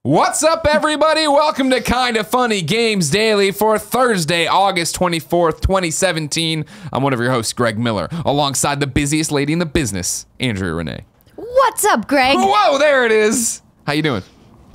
What's up, everybody? Welcome to Kinda Funny Games Daily for Thursday, August 24th, 2017. I'm one of your hosts, Greg Miller, alongside the busiest lady in the business, Andrea Renee. What's up, Greg? Whoa, there it is. How you doing?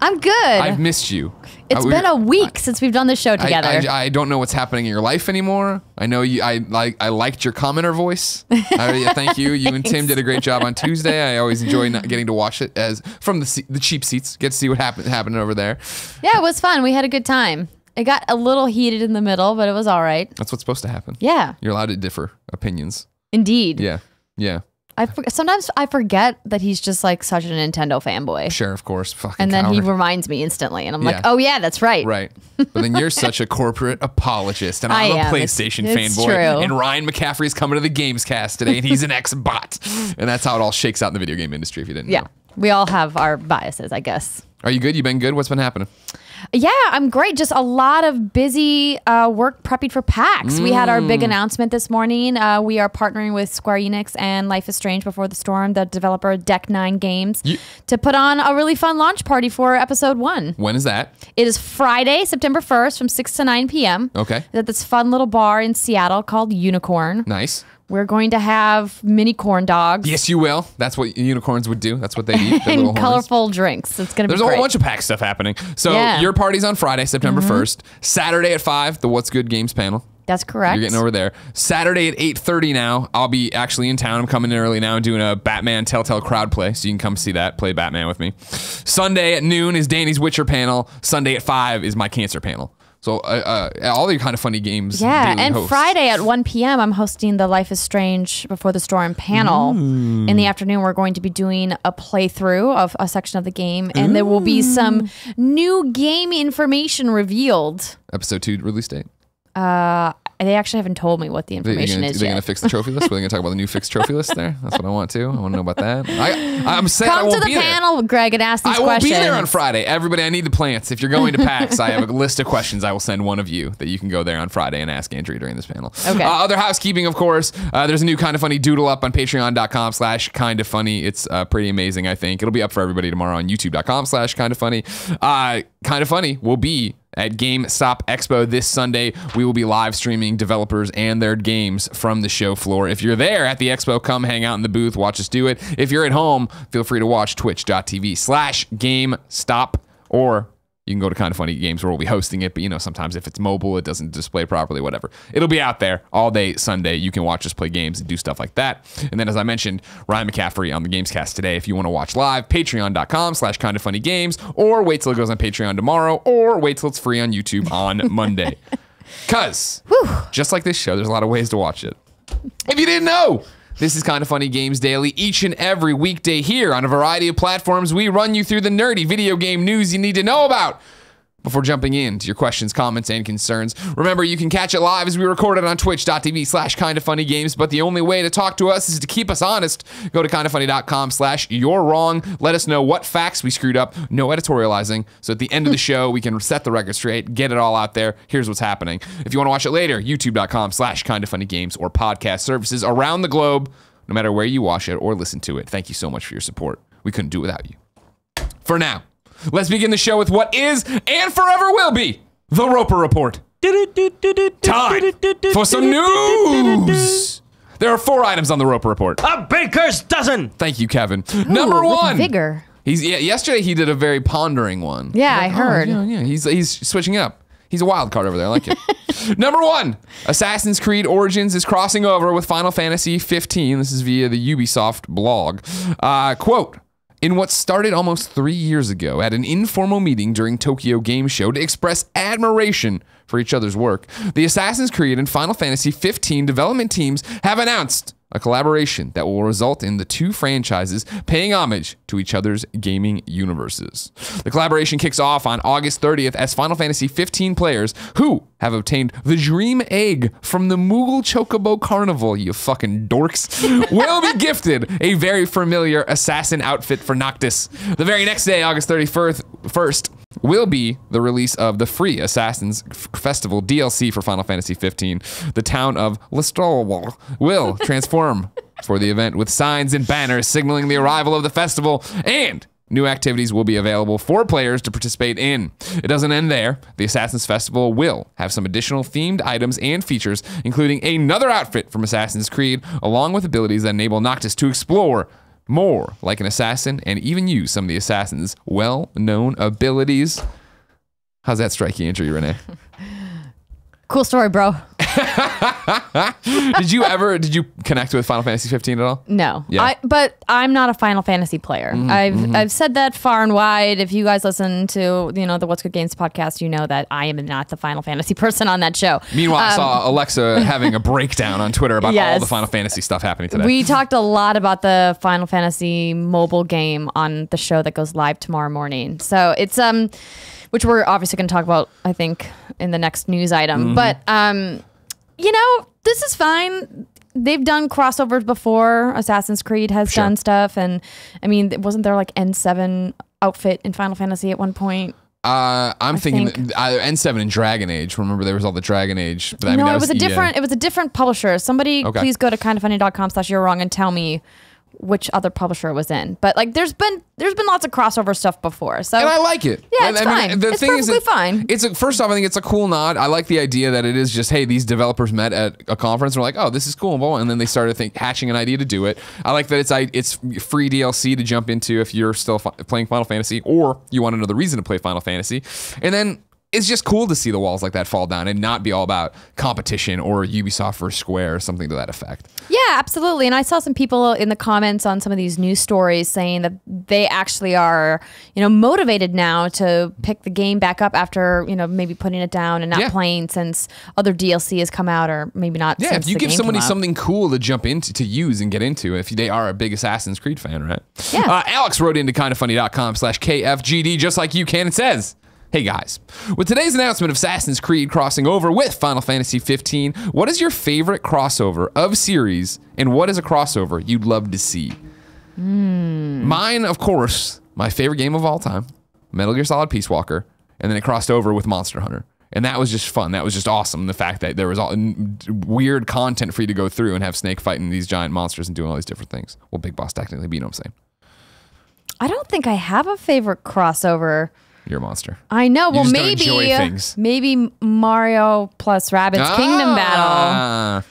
I'm good. I've missed you. It's been a week since we've done this show together. I don't know what's happening in your life anymore. I know you. I liked your commenter voice. Thank you. You and Tim did a great job on Tuesday. I always enjoy not getting to watch it as from the cheap seats. Get to see what happened over there. Yeah, it was fun. We had a good time. It got a little heated in the middle, but it was all right. That's what's supposed to happen. Yeah. You're allowed to differ opinions. Indeed. Yeah. Yeah. Sometimes I forget that he's just like such a Nintendo fanboy. Sure, of course. Fucking and then coward. he reminds me instantly, and I'm like, oh yeah, that's right. Right. But then you're such a corporate apologist, and I'm a PlayStation fanboy. True. And Ryan McCaffrey's coming to the Games Cast today, and he's an ex-bot. And that's how it all shakes out in the video game industry, if you didn't know. We all have our biases, I guess. Are you good? You been good? What's been happening? Yeah, I'm great. Just a lot of busy work prepping for PAX. We had our big announcement this morning. We are partnering with Square Enix and Life is Strange Before the Storm, the developer of Deck 9 Games, to put on a really fun launch party for episode 1. When is that? It is Friday, September 1st from 6 to 9 p.m. Okay. At this fun little bar in Seattle called Unicorn. Nice. We're going to have mini corn dogs. Yes, you will. That's what unicorns would do. That's what they eat. And colorful drinks. It's going to be There's a whole bunch of PAX stuff happening. So your party's on Friday, September 1st. Saturday at 5, the What's Good Games panel. That's correct. You're getting over there. Saturday at 8:30 now, I'll be actually in town. I'm coming in early now and doing a Batman Telltale crowd play, so you can come see that, play Batman with me. Sunday at noon is Danny's Witcher panel. Sunday at 5 is my Cancer panel. So all the kind of funny games. Yeah, and hosts. Friday at 1 p.m. I'm hosting the Life is Strange Before the Storm panel. In the afternoon, we're going to be doing a playthrough of a section of the game, and there will be some new game information revealed. Episode 2 release date. They actually haven't told me what the information is Are they yet. going to fix the trophy list? Are they going to talk about the new fixed trophy list there? That's what I want to. I want to know about that. I'm saying I won't Come to the panel, Greg, and ask these questions. I won't be there on Friday. Everybody, I need the plants. If you're going to PAX, I have a list of questions I will send one of you that you can go there on Friday and ask Andrea during this panel. Okay. Other housekeeping, of course. There's a new Kinda Funny doodle up on patreon.com/kindafunny. It's pretty amazing, I think. It'll be up for everybody tomorrow on youtube.com/kindafunny. Kinda Funny will be at GameStop Expo this Sunday. We will be live streaming developers and their games from the show floor. If you're there at the expo, come hang out in the booth, watch us do it. If you're at home, feel free to watch twitch.tv/GameStop, or you can go to Kinda Funny Games where we'll be hosting it. But, you know, sometimes if it's mobile, it doesn't display properly, whatever. It'll be out there all day Sunday. You can watch us play games and do stuff like that. And then, as I mentioned, Ryan McCaffrey on the Gamescast today. If you want to watch live, patreon.com/kindafunnygames, or wait till it goes on Patreon tomorrow, or wait till it's free on YouTube on Monday. Because, just like this show, there's a lot of ways to watch it. If you didn't know, this is Kinda Funny Games Daily. Each and every weekday here on a variety of platforms, we run you through the nerdy video game news you need to know about before jumping into your questions, comments, and concerns. Remember, you can catch it live as we record it on twitch.tv/kindafunnygames, but the only way to talk to us is to keep us honest. Go to kindafunny.com/you're wrong. Let us know what facts we screwed up. No editorializing. So at the end of the show, we can set the record straight, get it all out there. Here's what's happening. If you want to watch it later, youtube.com/kindafunnygames or podcast services around the globe, no matter where you watch it or listen to it. Thank you so much for your support. We couldn't do it without you. For now, let's begin the show with what is and forever will be the Roper Report. Time for some news. There are 4 items on the Roper Report. A baker's dozen. Thank you, Kevin. Ooh, Number with 1. vigor. Yesterday he did a very pondering one. Yeah, I heard. Yeah. He's switching up. He's a wild card over there. I like it. Number 1, Assassin's Creed Origins is crossing over with Final Fantasy 15. This is via the Ubisoft blog. Quote, in what started almost 3 years ago at an informal meeting during Tokyo Game Show to express admiration for each other's work, the Assassin's Creed and Final Fantasy 15 development teams have announced a collaboration that will result in the 2 franchises paying homage to each other's gaming universes. The collaboration kicks off on August 30th as Final Fantasy 15 players who have obtained the Dream Egg from the Moogle Chocobo Carnival, you fucking dorks, will be gifted a very familiar assassin outfit for Noctis. The very next day, August 31st, will be the release of the free Assassin's Festival DLC for Final Fantasy 15. The town of Lestolwall will transform for the event with signs and banners signaling the arrival of the festival, and new activities will be available for players to participate in. It doesn't end there. The Assassin's Festival will have some additional themed items and features, including another outfit from Assassin's Creed, along with abilities that enable Noctis to explore more like an assassin and even use some of the assassin's well-known abilities. How's that strike you, Andrew, Renee? Cool story, bro. Did you connect with Final Fantasy 15 at all? No. Yeah. But I'm not a Final Fantasy player. I've said that far and wide. If you guys listen to, the What's Good Games podcast, you know that I am not the Final Fantasy person on that show. Meanwhile, I saw Alexa having a breakdown on Twitter about all the Final Fantasy stuff happening today. We talked a lot about the Final Fantasy mobile game on the show that goes live tomorrow morning. So it's which we're obviously going to talk about, I think, in the next news item. But, this is fine. They've done crossovers before. Assassin's Creed has done stuff. And, wasn't there like N7 outfit in Final Fantasy at one point? I'm thinking N7 and Dragon Age. Remember, there was all the Dragon Age. But it was a different publisher. Somebody please go to kindoffunny.com/you're-wrong and tell me which other publisher it was in. But like there's been lots of crossover stuff before. So and I like it. Yeah, it's fine. It's perfectly fine. First off, I think it's a cool nod. I like the idea that it is just, hey, these developers met at a conference and were like, oh, this is cool, and then they started hatching an idea to do it. I like that it's free DLC to jump into if you're still playing Final Fantasy or you want another reason to play Final Fantasy. And then it's just cool to see the walls like that fall down and not be all about competition or Ubisoft versus Square or something to that effect. Yeah, absolutely. And I saw some people in the comments on some of these news stories saying that they actually are, motivated now to pick the game back up after, maybe putting it down and not playing since other DLC has come out, or maybe not. Yeah, since if you the give game somebody came out. something cool to jump into, to use and get into, if they are a big Assassin's Creed fan, right? Yeah. Alex wrote into kindoffunny.com/KFGD just like you can. It says, hey guys, with today's announcement of Assassin's Creed crossing over with Final Fantasy 15, what is your favorite crossover of series, and what is a crossover you'd love to see? Mine, of course, my favorite game of all time, Metal Gear Solid Peace Walker, and then it crossed over with Monster Hunter. And that was just fun. That was just awesome. The fact that there was all weird content for you to go through and have Snake fighting these giant monsters and doing all these different things. Well, Big Boss technically, but you know what I'm saying. I don't think I have a favorite crossover. You're a monster. I know. You just don't enjoy things. Maybe Mario plus Rabbids Kingdom Battle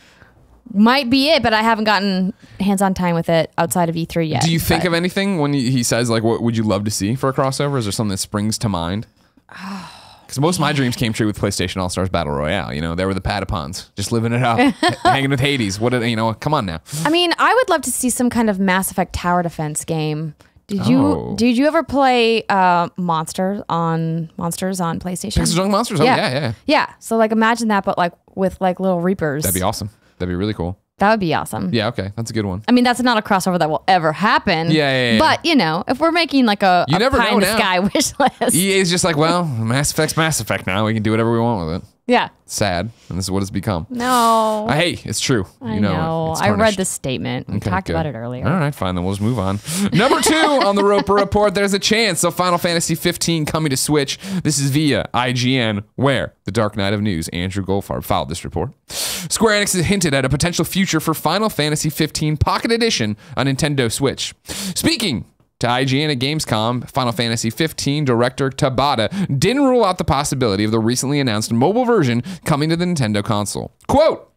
might be it, but I haven't gotten hands-on time with it outside of E3 yet. Do you think of anything when he says, like, what would you love to see for a crossover? Is there something that springs to mind? Because most of my dreams came true with PlayStation All-Stars Battle Royale. There were the Patapons, just living it up, hanging with Hades. Come on now. I mean, I would love to see some kind of Mass Effect tower defense game. Did you ever play Monsters on PlayStation? Pixel Junk Monsters? Oh, yeah. Yeah. So like imagine that, but like with like little Reapers. That'd be awesome. That'd be really cool. That would be awesome. Yeah, okay. That's a good one. I mean, that's not a crossover that will ever happen. Yeah. But, if we're making like a pie in the sky wish list. EA's just like, well, Mass Effect's Mass Effect now. We can do whatever we want with it. Yeah. Sad. And this is what it's become. No. Hey, it's true. I know. I read the statement. We talked about it earlier. All right, fine. Then we'll just move on. Number 2 on the Roper Report, there's a chance of Final Fantasy 15 coming to Switch. This is via IGN, where the Dark Knight of News, Andrew Goldfarb, filed this report. Square Enix has hinted at a potential future for Final Fantasy 15 Pocket Edition on Nintendo Switch. Speaking to IGN at Gamescom, Final Fantasy 15 director Tabata didn't rule out the possibility of the recently announced mobile version coming to the Nintendo console. Quote,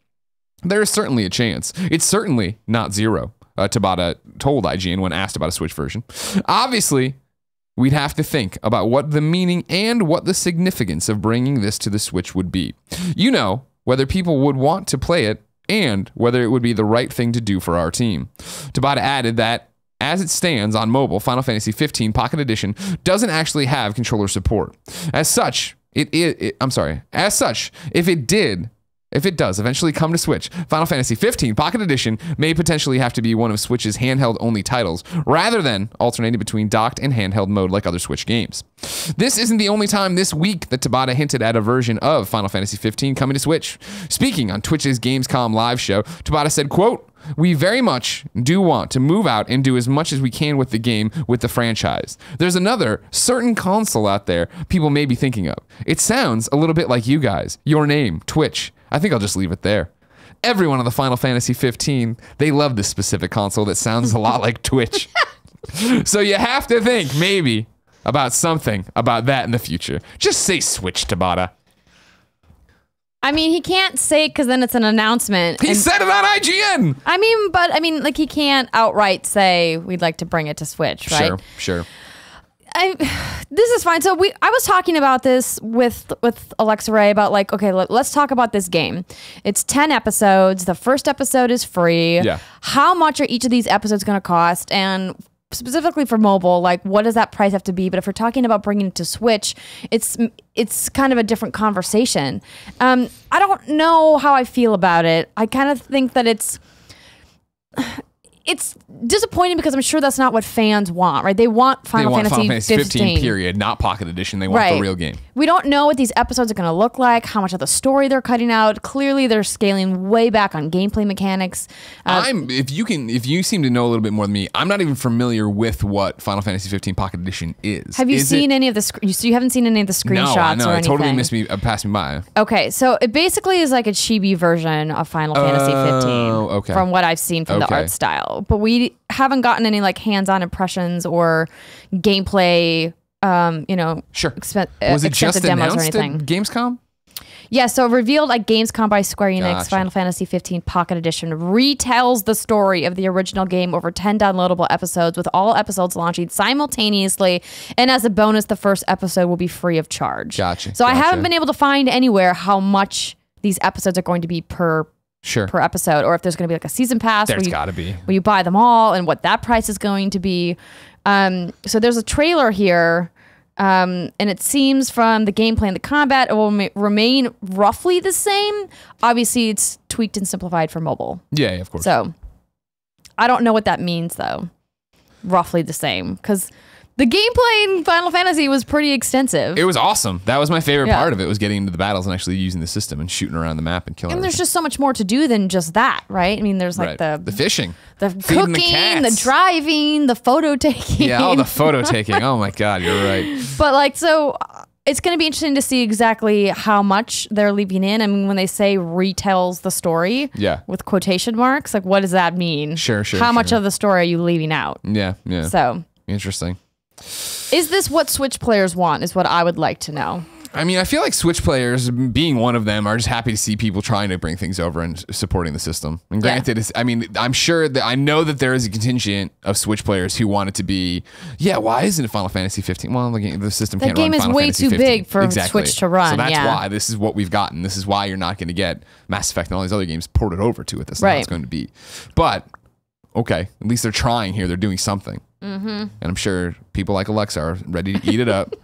there is certainly a chance. It's certainly not zero, Tabata told IGN when asked about a Switch version. Obviously, we'd have to think about what the meaning and what the significance of bringing this to the Switch would be. Whether people would want to play it and whether it would be the right thing to do for our team. If it does eventually come to Switch, Final Fantasy 15 Pocket Edition may potentially have to be one of Switch's handheld-only titles, rather than alternating between docked and handheld mode like other Switch games. This isn't the only time this week that Tabata hinted at a version of Final Fantasy 15 coming to Switch. Speaking on Twitch's Gamescom live show, Tabata said, quote, we very much do want to move out and do as much as we can with the game, with the franchise. There's another certain console out there people may be thinking of. It sounds a little bit like you guys. Your name, Twitch. I think I'll just leave it there. Everyone on the Final Fantasy 15, they love this specific console that sounds a lot like Twitch. So you have to think maybe about something about that in the future. Just say Switch, Tabata. I mean, he can't say it because then it's an announcement. He said it on IGN. Like he can't outright say we'd like to bring it to Switch, right? Sure. This is fine. So I was talking about this with Alexa Ray about like, okay, let's talk about this game. It's 10 episodes. The first episode is free. Yeah. How much are each of these episodes going to cost? And specifically for mobile, like what does that price have to be? But if we're talking about bringing it to Switch, it's kind of a different conversation. I don't know how I feel about it. I kind of think that it's disappointing because I'm sure that's not what fans want, right? They want Final Fantasy 15 period, not Pocket Edition. They want the real game. We don't know what these episodes are going to look like, how much of the story they're cutting out. Clearly, they're scaling way back on gameplay mechanics. If you seem to know a little bit more than me, I'm not even familiar with what Final Fantasy 15 Pocket Edition is. Have you seen any of the? So you haven't seen any of the screenshots? No, or it anything? totally passed me by. Okay, so it basically is like a chibi version of Final Fantasy 15. Okay. From what I've seen from the art style, but we haven't gotten any like hands-on impressions or gameplay. Sure. Was it just demos announced or anything. at Gamescom? Yeah, so revealed at Gamescom by Square Enix, Gotcha. Final Fantasy 15 Pocket Edition retells the story of the original game over 10 downloadable episodes, with all episodes launching simultaneously. And as a bonus, the first episode will be free of charge. Gotcha. So I haven't been able to find anywhere how much these episodes are going to be per episode, or if there's going to be like a season pass There's got to be. where you buy them all and what that price is going to be. So there's a trailer here. And it seems from the gameplay and the combat, it will remain roughly the same. Obviously, it's tweaked and simplified for mobile. Yeah, of course. So I don't know what that means, though. Roughly the same, because the gameplay in Final Fantasy was pretty extensive. It was awesome. That was my favorite part of it, was getting into the battles and actually using the system and shooting around the map and killing. And there's just so much more to do than just that, right? I mean, there's like the fishing, the cooking, the driving, the photo taking. Yeah, the photo taking. Oh my God, you're right. But like, so it's going to be interesting to see exactly how much they're leaving in. I mean, when they say retells the story, with quotation marks, like what does that mean? Sure. How much of the story are you leaving out? Yeah. So interesting. Is this what Switch players want, is what I would like to know. I mean, I feel like Switch players, being one of them, are just happy to see people trying to bring things over and supporting the system. And granted, I'm sure that I know that there is a contingent of Switch players who want it to be, why isn't it Final Fantasy 15? Well, the system can't run Final Fantasy 15. That game is way too big for Switch to run. So that's why this is what we've gotten. This is why you're not going to get Mass Effect and all these other games ported over to it. That's not how it's going to be. But, okay, at least they're trying here. They're doing something. Mm-hmm. And I'm sure people like Alexa are ready to eat it up.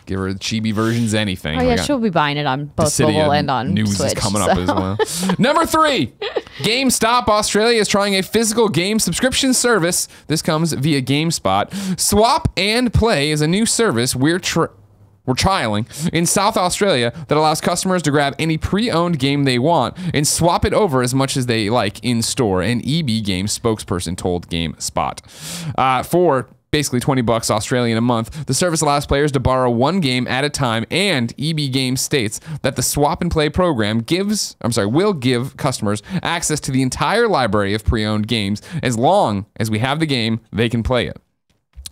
Give her the chibi versions, anything. Oh yeah, she'll be buying it on both mobile and on news Switch. Is coming up as well. Number 3, GameStop Australia is trying a physical game subscription service. This comes via GameSpot. Swap and Play is a new service we're trialing in South Australia that allows customers to grab any pre-owned game they want and swap it over as much as they like in store. An EB Games spokesperson told GameSpot. For basically $20 Australian a month, the service allows players to borrow one game at a time, and EB Games states that the Swap and Play program will give customers access to the entire library of pre-owned games. As long as we have the game, they can play it.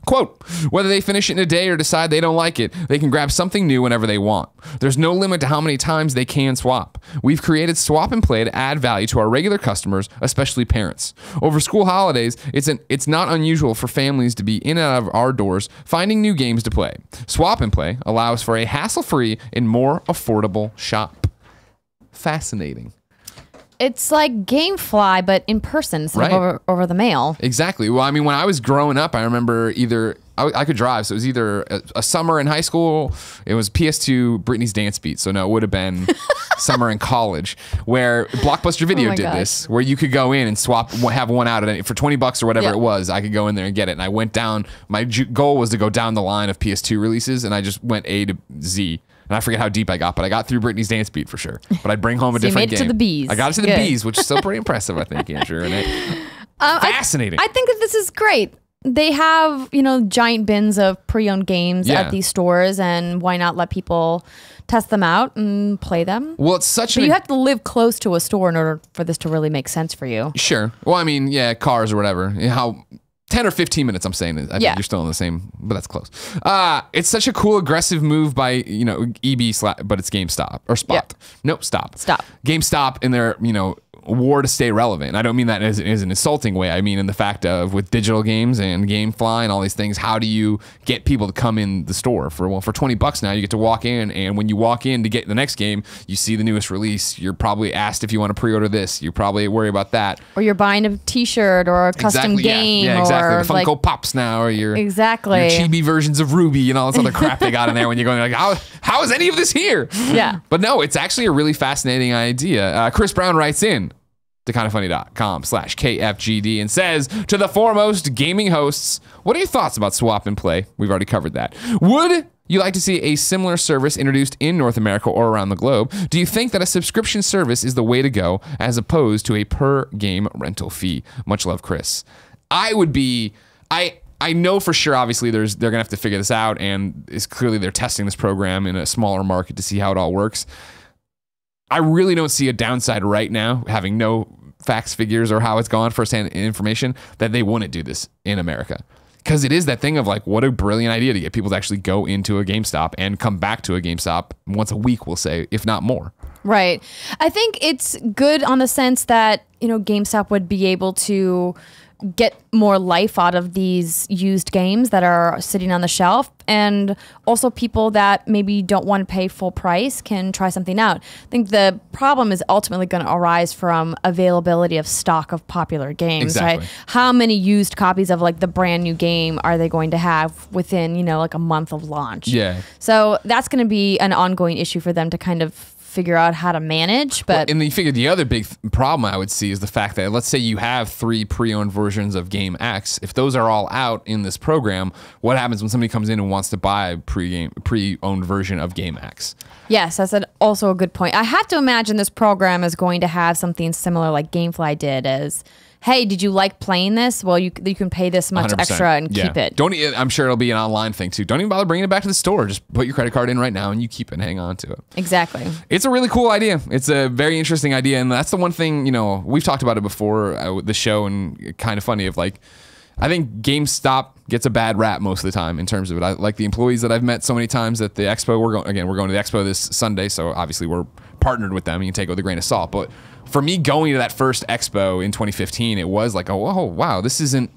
Quote, whether they finish it in a day or decide they don't like it, they can grab something new whenever they want. There's no limit to how many times they can swap. We've created Swap and Play to add value to our regular customers, especially parents. Over school holidays, it's not unusual for families to be in and out of our doors finding new games to play. Swap and Play allows for a hassle-free and more affordable shop. Fascinating. It's like GameFly, but in person instead of over the mail. Exactly. Well, I mean, when I was growing up, I remember I could drive, so it was either a summer in high school, it was PS2 Britney's Dance Beat, so no, it would have been summer in college, where Blockbuster Video did this, where you could go in and have one out for $20 or whatever it was. I could go in there and get it, and I went down, my goal was to go down the line of PS2 releases, and I just wwent A to Z. And I forget how deep I got, but I got through Britney's Dance Beat for sure. But I'd bring home a different game. You made it to the B's. I got it to the B's, which is still pretty impressive, I think, Andrew. Fascinating. I think that this is great. They have, giant bins of pre-owned games at these stores, and why not let people test them out and play them? Well, it's such you have to live close to a store in order for this to really make sense for you. Sure. Well, I mean, cars or whatever. 10 or 15 minutes, I'm saying. I think Yeah. you're still in the same, but that's close. It's such a cool, aggressive move by, but it's GameStop. Or Spot. Yeah. Nope, Stop. Stop. GameStop in their, war to stay relevant. I don't mean that as an insulting way. I mean in the fact of with digital games and GameFly and all these things, how do you get people to come in the store? For $20 now, you get to walk in, and when you walk in to get the next game, you see the newest release. You're probably asked if you want to pre-order this. You probably worry about that. Or you're buying a T-shirt or a custom game. Yeah, exactly. Or The Funko Pops now, or your chibi versions of Ruby and all this other crap they got in there when you're going like, how is any of this here? Yeah. But no, it's actually a really fascinating idea. Chris Brown writes in to kindoffunny.com/KFGD and says, to the foremost gaming hosts, what are your thoughts about swap and play? We've already covered that. Would you like to see a similar service introduced in North America or around the globe? Do you think that a subscription service is the way to go as opposed to a per game rental fee? Much love, Chris. I know for sure, obviously, they're going to have to figure this out, and it's clearly they're testing this program in a smaller market to see how it all works. I really don't see a downside right now, having no facts, figures, or how it's gone, firsthand information, that they wouldn't do this in America. Because it is that thing of like, what a brilliant idea to get people to actually go into a GameStop and come back to a GameStop once a week, we'll say, if not more. Right. I think it's good on the sense that, GameStop would be able to get more life out of these used games that are sitting on the shelf, and also people that maybe don't want to pay full price can try something out. I think the problem is ultimately going to arise from availability of stock of popular games, Exactly. right? How many used copies of like the brand new game are they going to have within, like a month of launch? Yeah. So that's going to be an ongoing issue for them to kind of figure out how to manage. But and you figure the other big problem I would see is the fact that, let's say you have 3 pre-owned versions of Game X. If those are all out in this program, what happens when somebody comes in and wants to buy a pre-owned version of Game X? Yes, that's also a good point. I have to imagine this program is going to have something similar like GameFly did, as, hey, did you like playing this? Well, you can pay this much 100%. extra and keep it. I'm sure it'll be an online thing too. Don't even bother bringing it back to the store. Just put your credit card in right now and you keep it and hang on to it. Exactly. It's a really cool idea. It's a very interesting idea. And that's the one thing, we've talked about it before with the show, and kind of funny of like, I think GameStop gets a bad rap most of the time in terms of it. I like the employees that I've met so many times at the expo. We're going to the expo this Sunday, so obviously we're partnered with them. You can take it with a grain of salt. But for me, going to that first expo in 2015, it was like, oh wow, this isn't,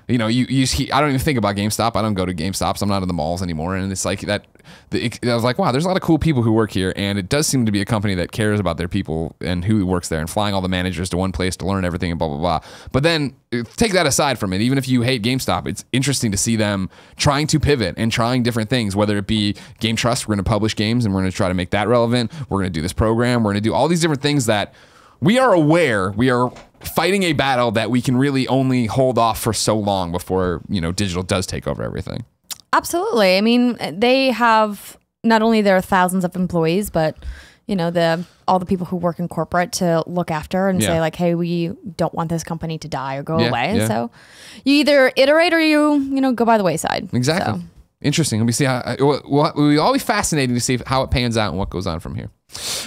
I don't even think about GameStop. I don't go to GameStops. I'm not in the malls anymore. And it's like that, I was like, wow, there's a lot of cool people who work here. And it does seem to be a company that cares about their people and who works there, and flying all the managers to one place to learn everything and blah, blah, blah. But then take that aside from it. Even if you hate GameStop, it's interesting to see them trying to pivot and trying different things, whether it be Game Trust. We're going to publish games and we're going to try to make that relevant. We're going to do this program. We're going to do all these different things that we are aware we are fighting a battle that we can really only hold off for so long before, digital does take over everything. Absolutely. I mean, they have not only their thousands of employees, but all the people who work in corporate to look after and say like, hey, we don't want this company to die or go away. Yeah. So you either iterate or you go by the wayside. Exactly. So. Interesting. Let me see how we'll always be fascinating to see how it pans out and what goes on from here.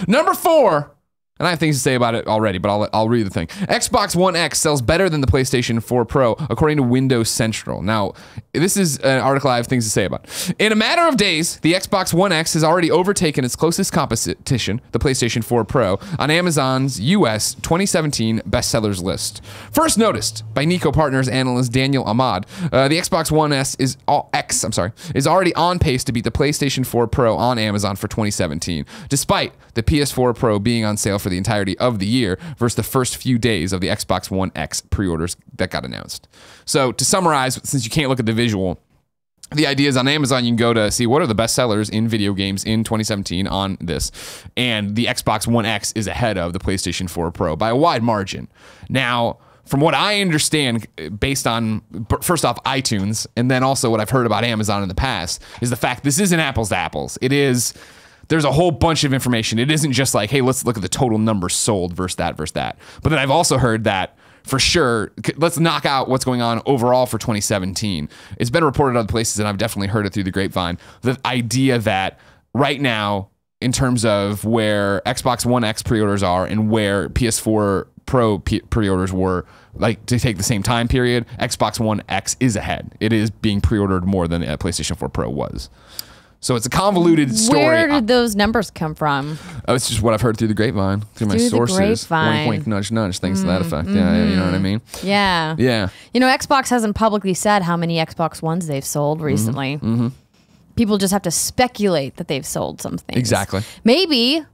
Number 4. And I have things to say about it already, but I'll read the thing. Xbox One X sells better than the PlayStation 4 Pro, according to Windows Central. Now, this is an article I have things to say about. In a matter of days, the Xbox One X has already overtaken its closest competition, the PlayStation 4 Pro, on Amazon's US 2017 bestsellers list. First noticed by Nico Partners analyst Daniel Ahmad, the Xbox One X is already on pace to beat the PlayStation 4 Pro on Amazon for 2017, despite the PS4 Pro being on sale for the entirety of the year versus the first few days of the Xbox One X pre-orders that got announced. So to summarize, since you can't look at the visual, the idea is on Amazon, you can go to see what are the best sellers in video games in 2017 on this. And the Xbox One X is ahead of the PlayStation 4 Pro by a wide margin. Now, from what I understand, based on, first off, iTunes, and then also what I've heard about Amazon in the past, is the fact this isn't apples to apples. It is... There's a whole bunch of information. It isn't just like, hey, let's look at the total numbers sold versus that. But then I've also heard that for sure, let's knock out what's going on overall for 2017. It's been reported other places, and I've definitely heard it through the grapevine. The idea that right now, in terms of where Xbox One X pre-orders are and where PS4 Pro pre-orders were like to take the same time period, Xbox One X is ahead. It is being pre-ordered more than a PlayStation 4 Pro was. So it's a convoluted story. Where did those numbers come from? Oh, it's just what I've heard through the grapevine, through my sources. Grapevine. Wink, wink, nudge, nudge, things to that effect. Yeah, you know what I mean? Yeah. Yeah. You know, Xbox hasn't publicly said how many Xbox Ones they've sold recently. People just have to speculate that they've sold some things. Exactly. Maybe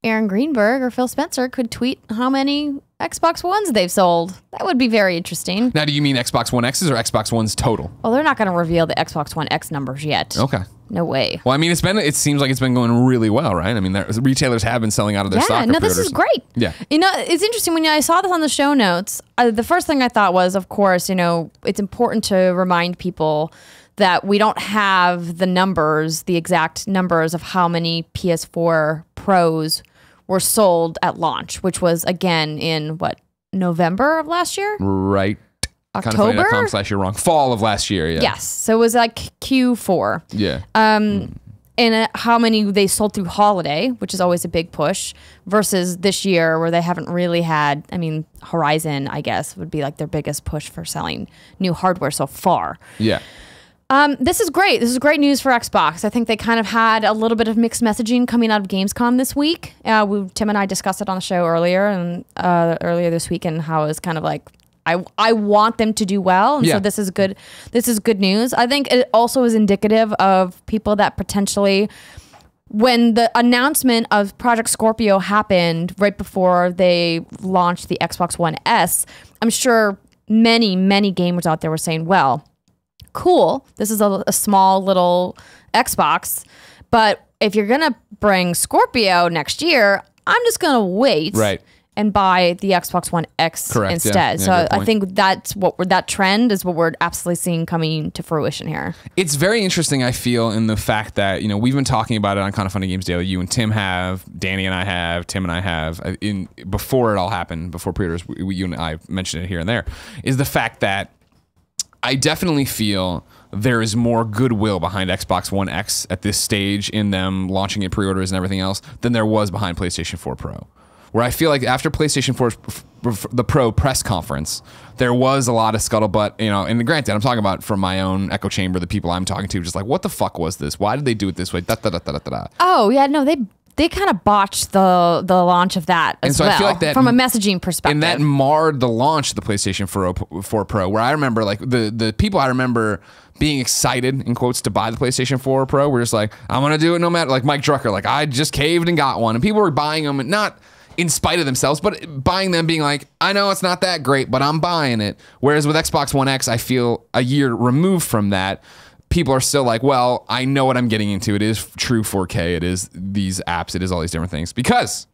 Aaron Greenberg or Phil Spencer could tweet how many Xbox Ones they've sold. That would be very interesting. Now, do you mean Xbox One X's or Xbox One's total? Well, they're not going to reveal the Xbox One X numbers yet. Okay. No way. Well, I mean, it seems like it's been going really well, right? I mean, retailers have been selling out of their stock. Yeah, no, this is great. Yeah. You know, it's interesting when I saw this on the show notes, the first thing I thought was, of course, you know, it's important to remind people that we don't have the exact numbers of how many PS4 Pros were sold at launch, which was, again, in, November of last year? Right. October? You're wrong. Fall of last year, yeah. Yes. So it was like Q4. Yeah. And how many they sold through holiday, which is always a big push, versus this year where they haven't really had, I mean, Horizon, I guess, would be like their biggest push for selling new hardware so far. Yeah. This is great. This is great news for Xbox. I think they kind of had a little bit of mixed messaging coming out of Gamescom this week. Tim and I discussed it on the show earlier this week, and how it was kind of like, I want them to do well, and so this is good. This is good news. I think it also is indicative of people that potentially, when the announcement of Project Scorpio happened right before they launched the Xbox One S, I'm sure many gamers out there were saying, well, cool, this is a small little Xbox, but if you're gonna bring Scorpio next year, I'm just gonna wait and buy the Xbox One X instead. So I think that's that trend is what we're absolutely seeing coming to fruition here. It's very interesting, I feel, in the fact that, you know, we've been talking about it on Kind of Funny Games Daily. You and Tim have, Danny and I have, Tim and I have, before it all happened, before pre-orders, you and I mentioned it here and there, is the fact that I definitely feel there is more goodwill behind Xbox One X at this stage in them launching it pre-orders and everything else than there was behind PlayStation 4 Pro. Where I feel like after PlayStation 4, the Pro press conference, there was a lot of scuttlebutt, you know, and granted, I'm talking about from my own echo chamber, the people I'm talking to, just like, what the fuck was this? Why did they do it this way? Oh, yeah, no, they kind of botched the launch of that as well, I feel like that, from a messaging perspective. And that marred the launch of the PlayStation 4 Pro, where I remember, like, the people I remember being excited, in quotes, to buy the PlayStation 4 Pro were just like, I'm going to do it no matter, like Mike Drucker, like, I just caved and got one. And people were buying them, and not in spite of themselves, but buying them being like, I know it's not that great, but I'm buying it. Whereas with Xbox One X, I feel a year removed from that, people are still like, well, I know what I'm getting into. It is true 4K. It is these apps. It is all these different things. Because,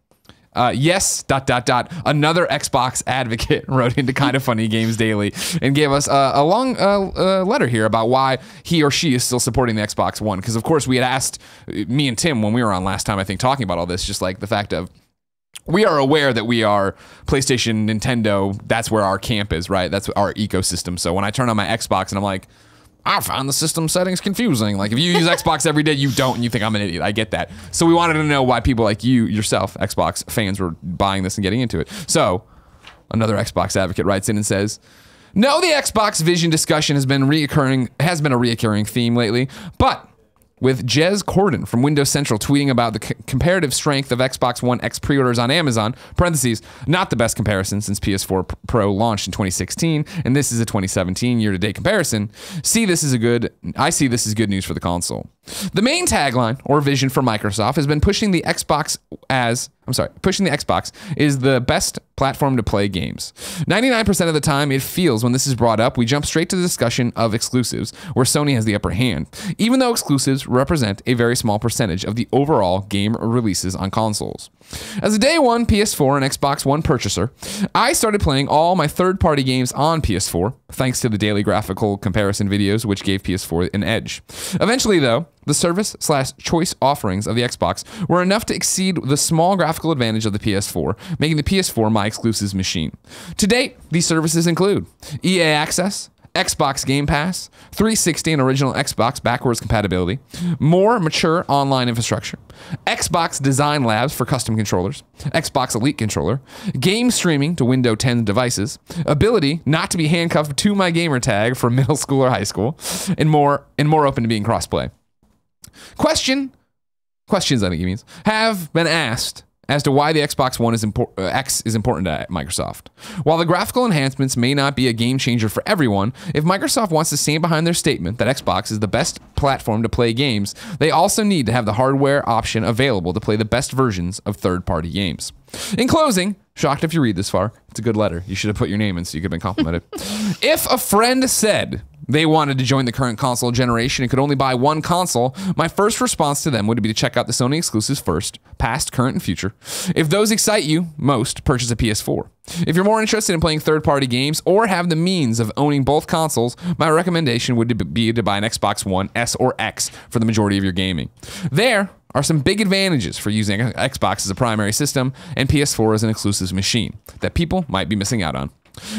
yes, another Xbox advocate wrote into Kind of Funny Games Daily and gave us a long letter here about why he or she is still supporting the Xbox One. Because, of course, we had asked, me and Tim, when we were on last time, I think, talking about all this, just like the fact of, we are aware that we are PlayStation, Nintendo, that's where our camp is, right? That's our ecosystem. So when I turn on my Xbox and I'm like, I found the system settings confusing. Like, if you use Xbox every day, you don't, and you think I'm an idiot. I get that. So we wanted to know why people like you, yourself, Xbox fans, were buying this and getting into it. So another Xbox advocate writes in and says, no, the Xbox Vision discussion has been a reoccurring theme lately, but with Jez Corden from Windows Central tweeting about the comparative strength of Xbox One X pre-orders on Amazon, parentheses, not the best comparison since PS4 Pro launched in 2016, and this is a 2017 year-to-date comparison, I see this as good news for the console. The main tagline, or vision for Microsoft, has been pushing the Xbox is the best platform to play games. 99% of the time it feels when this is brought up, we jump straight to the discussion of exclusives, where Sony has the upper hand, even though exclusives represent a very small percentage of the overall game releases on consoles. As a day one PS4 and Xbox One purchaser, I started playing all my third-party games on PS4, thanks to the daily graphical comparison videos, which gave PS4 an edge. Eventually, though, the service/choice offerings of the Xbox were enough to exceed the small graphical advantage of the PS4, making the PS4 my exclusives machine. To date, these services include EA Access, Xbox Game Pass, 360 and original Xbox backwards compatibility, more mature online infrastructure, Xbox Design Labs for custom controllers, Xbox Elite controller, game streaming to Windows 10 devices, ability not to be handcuffed to my gamer tag for middle school or high school, and more open to being crossplay. Questions, I think it means, have been asked as to why the Xbox One X is important to Microsoft. While the graphical enhancements may not be a game changer for everyone, if Microsoft wants to stand behind their statement that Xbox is the best platform to play games, they also need to have the hardware option available to play the best versions of third-party games. In closing, shocked if you read this far, it's a good letter. You should have put your name in so you could have been complimented. If a friend said they wanted to join the current console generation and could only buy one console, my first response to them would be to check out the Sony exclusives first, past, current, and future. If those excite you most, purchase a PS4. If you're more interested in playing third-party games or have the means of owning both consoles, my recommendation would be to buy an Xbox One S or X for the majority of your gaming. There are some big advantages for using Xbox as a primary system and PS4 as an exclusives machine that people might be missing out on.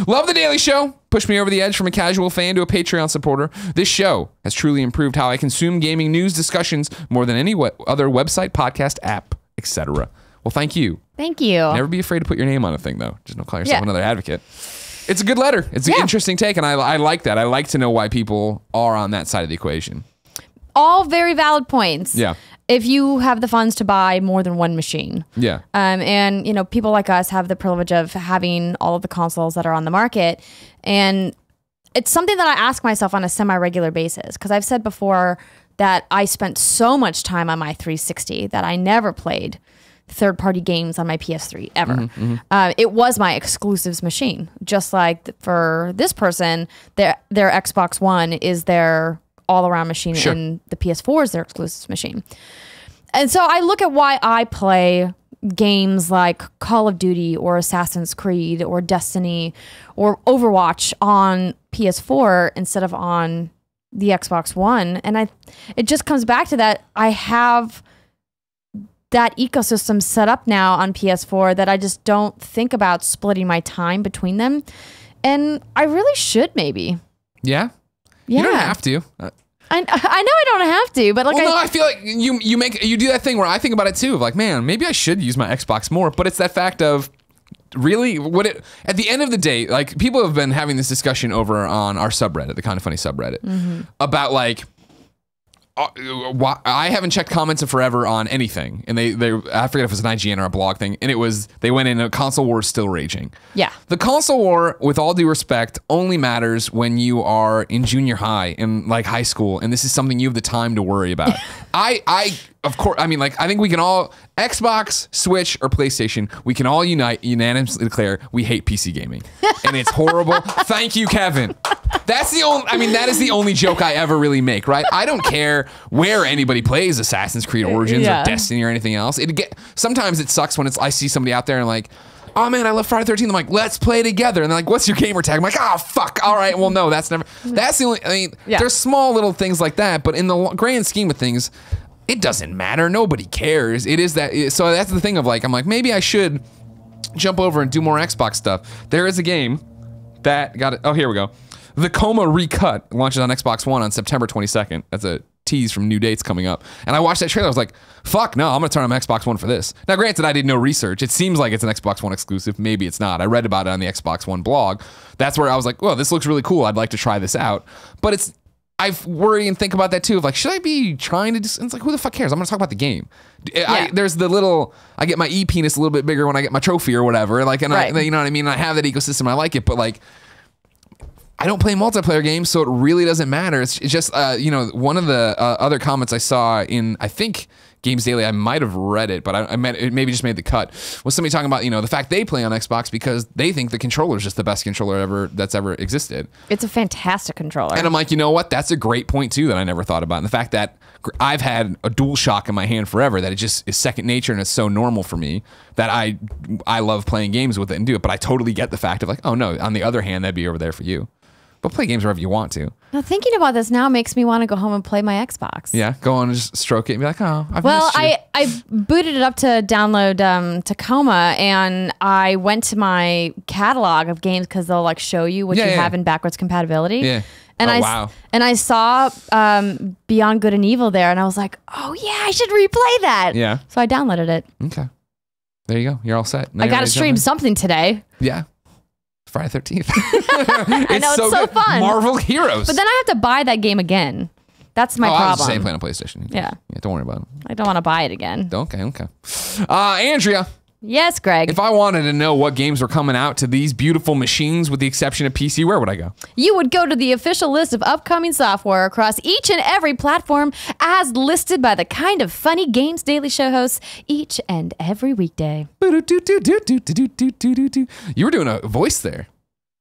Love the Daily Show. Pushed me over the edge from a casual fan to a Patreon supporter. This show has truly improved how I consume gaming news discussions more than any other website, podcast, app, etc. Well, thank you. Thank you. Never be afraid to put your name on a thing, though. Just don't call yourself another advocate. It's a good letter. It's an interesting take, and I like that. I like to know why people are on that side of the equation. All very valid points. Yeah. If you have the funds to buy more than one machine. Yeah. And, you know, people like us have the privilege of having all of the consoles that are on the market. And it's something that I ask myself on a semi-regular basis, because I've said before that I spent so much time on my 360 that I never played third-party games on my PS3 ever. It was my exclusives machine. Just like for this person, their Xbox One is their all-around machine, and the PS4 is their exclusive machine. And so I look at why I play games like Call of Duty or Assassin's Creed or Destiny or Overwatch on PS4 instead of on the Xbox One. And it just comes back to that I have that ecosystem set up now on PS4 that I just don't think about splitting my time between them. And I really should, maybe. Yeah? Yeah. You don't have to. I know I don't have to, but like, I feel like you do that thing where I think about it too, of like, man, maybe I should use my Xbox more. But it's that fact of really at the end of the day, like, people have been having this discussion over on our subreddit, the Kind of Funny subreddit, about like, I haven't checked comments in forever on anything, and they I forget if it was an IGN or a blog thing, and it was, they went in, a console war is still raging. Yeah, the console war, with all due respect, only matters when you are in junior high and like high school, and this is something you have the time to worry about. Of course, I mean, like, I think we can all, Xbox, Switch, or PlayStation, we can all unanimously declare we hate PC gaming, and it's horrible. Thank you, Kevin. That's the only, I mean, that is the only joke I ever really make, right? I don't care where anybody plays Assassin's Creed Origins or Destiny or anything else. Sometimes it sucks when I see somebody out there and like, oh man, I love Friday the 13th. I'm like, let's play together. And they're like, what's your gamer tag? I'm like, oh fuck. All right, well no, that's the only, I mean, there's small little things like that, but in the grand scheme of things, it doesn't matter. Nobody cares. It is that. So that's the thing of like, I'm like, maybe I should jump over and do more Xbox stuff. There is a game that got it. Oh, here we go. The Coma Recut launches on Xbox One on September 22nd. That's a tease from new dates coming up. And I watched that trailer. I was like, fuck no, I'm going to turn on my Xbox One for this. Now, granted, I did no research. It seems like it's an Xbox One exclusive. Maybe it's not. I read about it on the Xbox One blog. That's where I was like, well, this looks really cool. I'd like to try this out. But I worry and think about that too, of like, should I be trying to just, it's like, who the fuck cares? I'm going to talk about the game. There's the little, I get my e-penis a little bit bigger when I get my trophy or whatever. Like, and you know what I mean? I have that ecosystem. I like it, but like, I don't play multiplayer games, so it really doesn't matter. It's just, you know, one of the other comments I saw in, I think, Games Daily, I might have read it, but it maybe just made the cut, was somebody talking about, you know, the fact they play on Xbox because they think the controller is just the best controller that's ever existed. It's a fantastic controller. And I'm like, you know what? That's a great point, too, that I never thought about. And the fact that I've had a DualShock in my hand forever, that it just is second nature and it's so normal for me that I love playing games with it and do it. But I totally get the fact of like, oh, no, on the other hand, that'd be over there for you. But play games wherever you want to. Now, thinking about this now makes me want to go home and play my Xbox. Yeah, go on and just stroke it and be like, oh, I've Well, missed you. I booted it up to download Tacoma, and I went to my catalog of games because they'll like show you what you have in backwards compatibility. Yeah. And I saw Beyond Good and Evil there, and I was like, oh yeah, I should replay that. Yeah. So I downloaded it. Okay. There you go. You're all set. Now I got to stream something today. Yeah. Friday 13th. I know, it's so fun. Marvel Heroes. But then I have to buy that game again. That's my problem. I was the same playing on PlayStation. Yeah. Don't worry about it. I don't want to buy it again. Okay. Andrea. Yes, Greg. If I wanted to know what games were coming out to these beautiful machines with the exception of PC, where would I go? You would go to the official list of upcoming software across each and every platform as listed by the Kind of Funny Games Daily Show hosts each and every weekday. You were doing a voice there.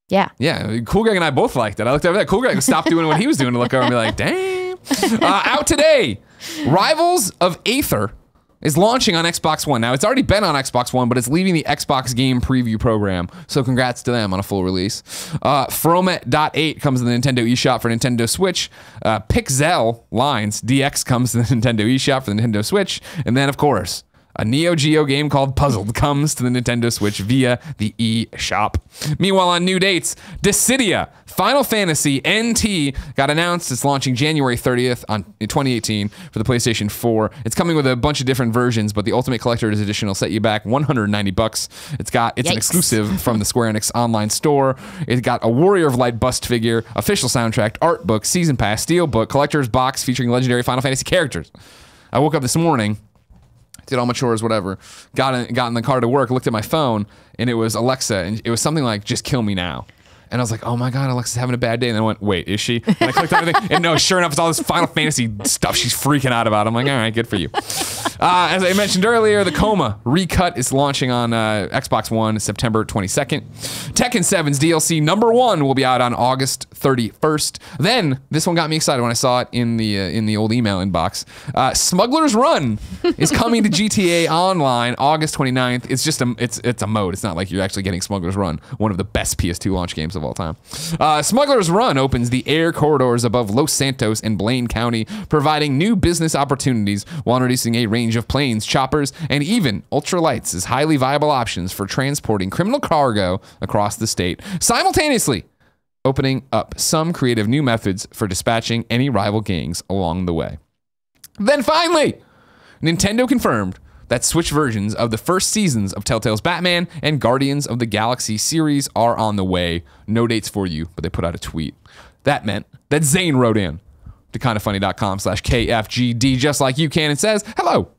Yeah. Yeah. Cool Greg and I both liked it. I looked over that. Cool Greg stopped doing what he was doing to look over and be like, damn. Out today, Rivals of Aether is launching on Xbox One. Now, it's already been on Xbox One, but it's leaving the Xbox Game Preview program. So congrats to them on a full release. Fromet.8 comes to the Nintendo eShop for Nintendo Switch. Pixel Lines DX comes to the Nintendo eShop for the Nintendo Switch. And then, of course, a Neo Geo game called Puzzled comes to the Nintendo Switch via the eShop. Meanwhile, on new dates, Dissidia Final Fantasy NT got announced. It's launching January 30th in 2018 for the PlayStation 4. It's coming with a bunch of different versions, but the Ultimate Collector's Edition will set you back $190. It's an exclusive from the Square Enix online store. It's got a Warrior of Light bust figure, official soundtrack, art book, season pass, steel book, collector's box featuring legendary Final Fantasy characters. I woke up this morning, did all my chores, whatever, got in the car to work, looked at my phone, and it was Alexa, and it was something like, just kill me now. And I was like, oh my God, Alexa's having a bad day. And then I went, wait, is she? And I clicked on everything. And no, sure enough, it's all this Final Fantasy stuff she's freaking out about. I'm like, all right, good for you. As I mentioned earlier, the Coma Recut is launching on Xbox One September 22nd. Tekken 7's DLC #1 will be out on August 31st. Then, this one got me excited when I saw it in the old email inbox. Smuggler's Run is coming to GTA Online August 29th. It's just it's a mode. It's not like you're actually getting Smuggler's Run, one of the best PS2 launch games of all time. Smuggler's Run opens the air corridors above Los Santos and Blaine County, providing new business opportunities while introducing a range of planes, choppers, and even ultralights as highly viable options for transporting criminal cargo across the state, simultaneously opening up some creative new methods for dispatching any rival gangs along the way. Then finally, Nintendo confirmed that Switch versions of the first seasons of Telltale's Batman and Guardians of the Galaxy series are on the way. No dates for you, but they put out a tweet. That meant that Zane wrote in to kindoffunny.com/KFGD, just like you can, and says, hello.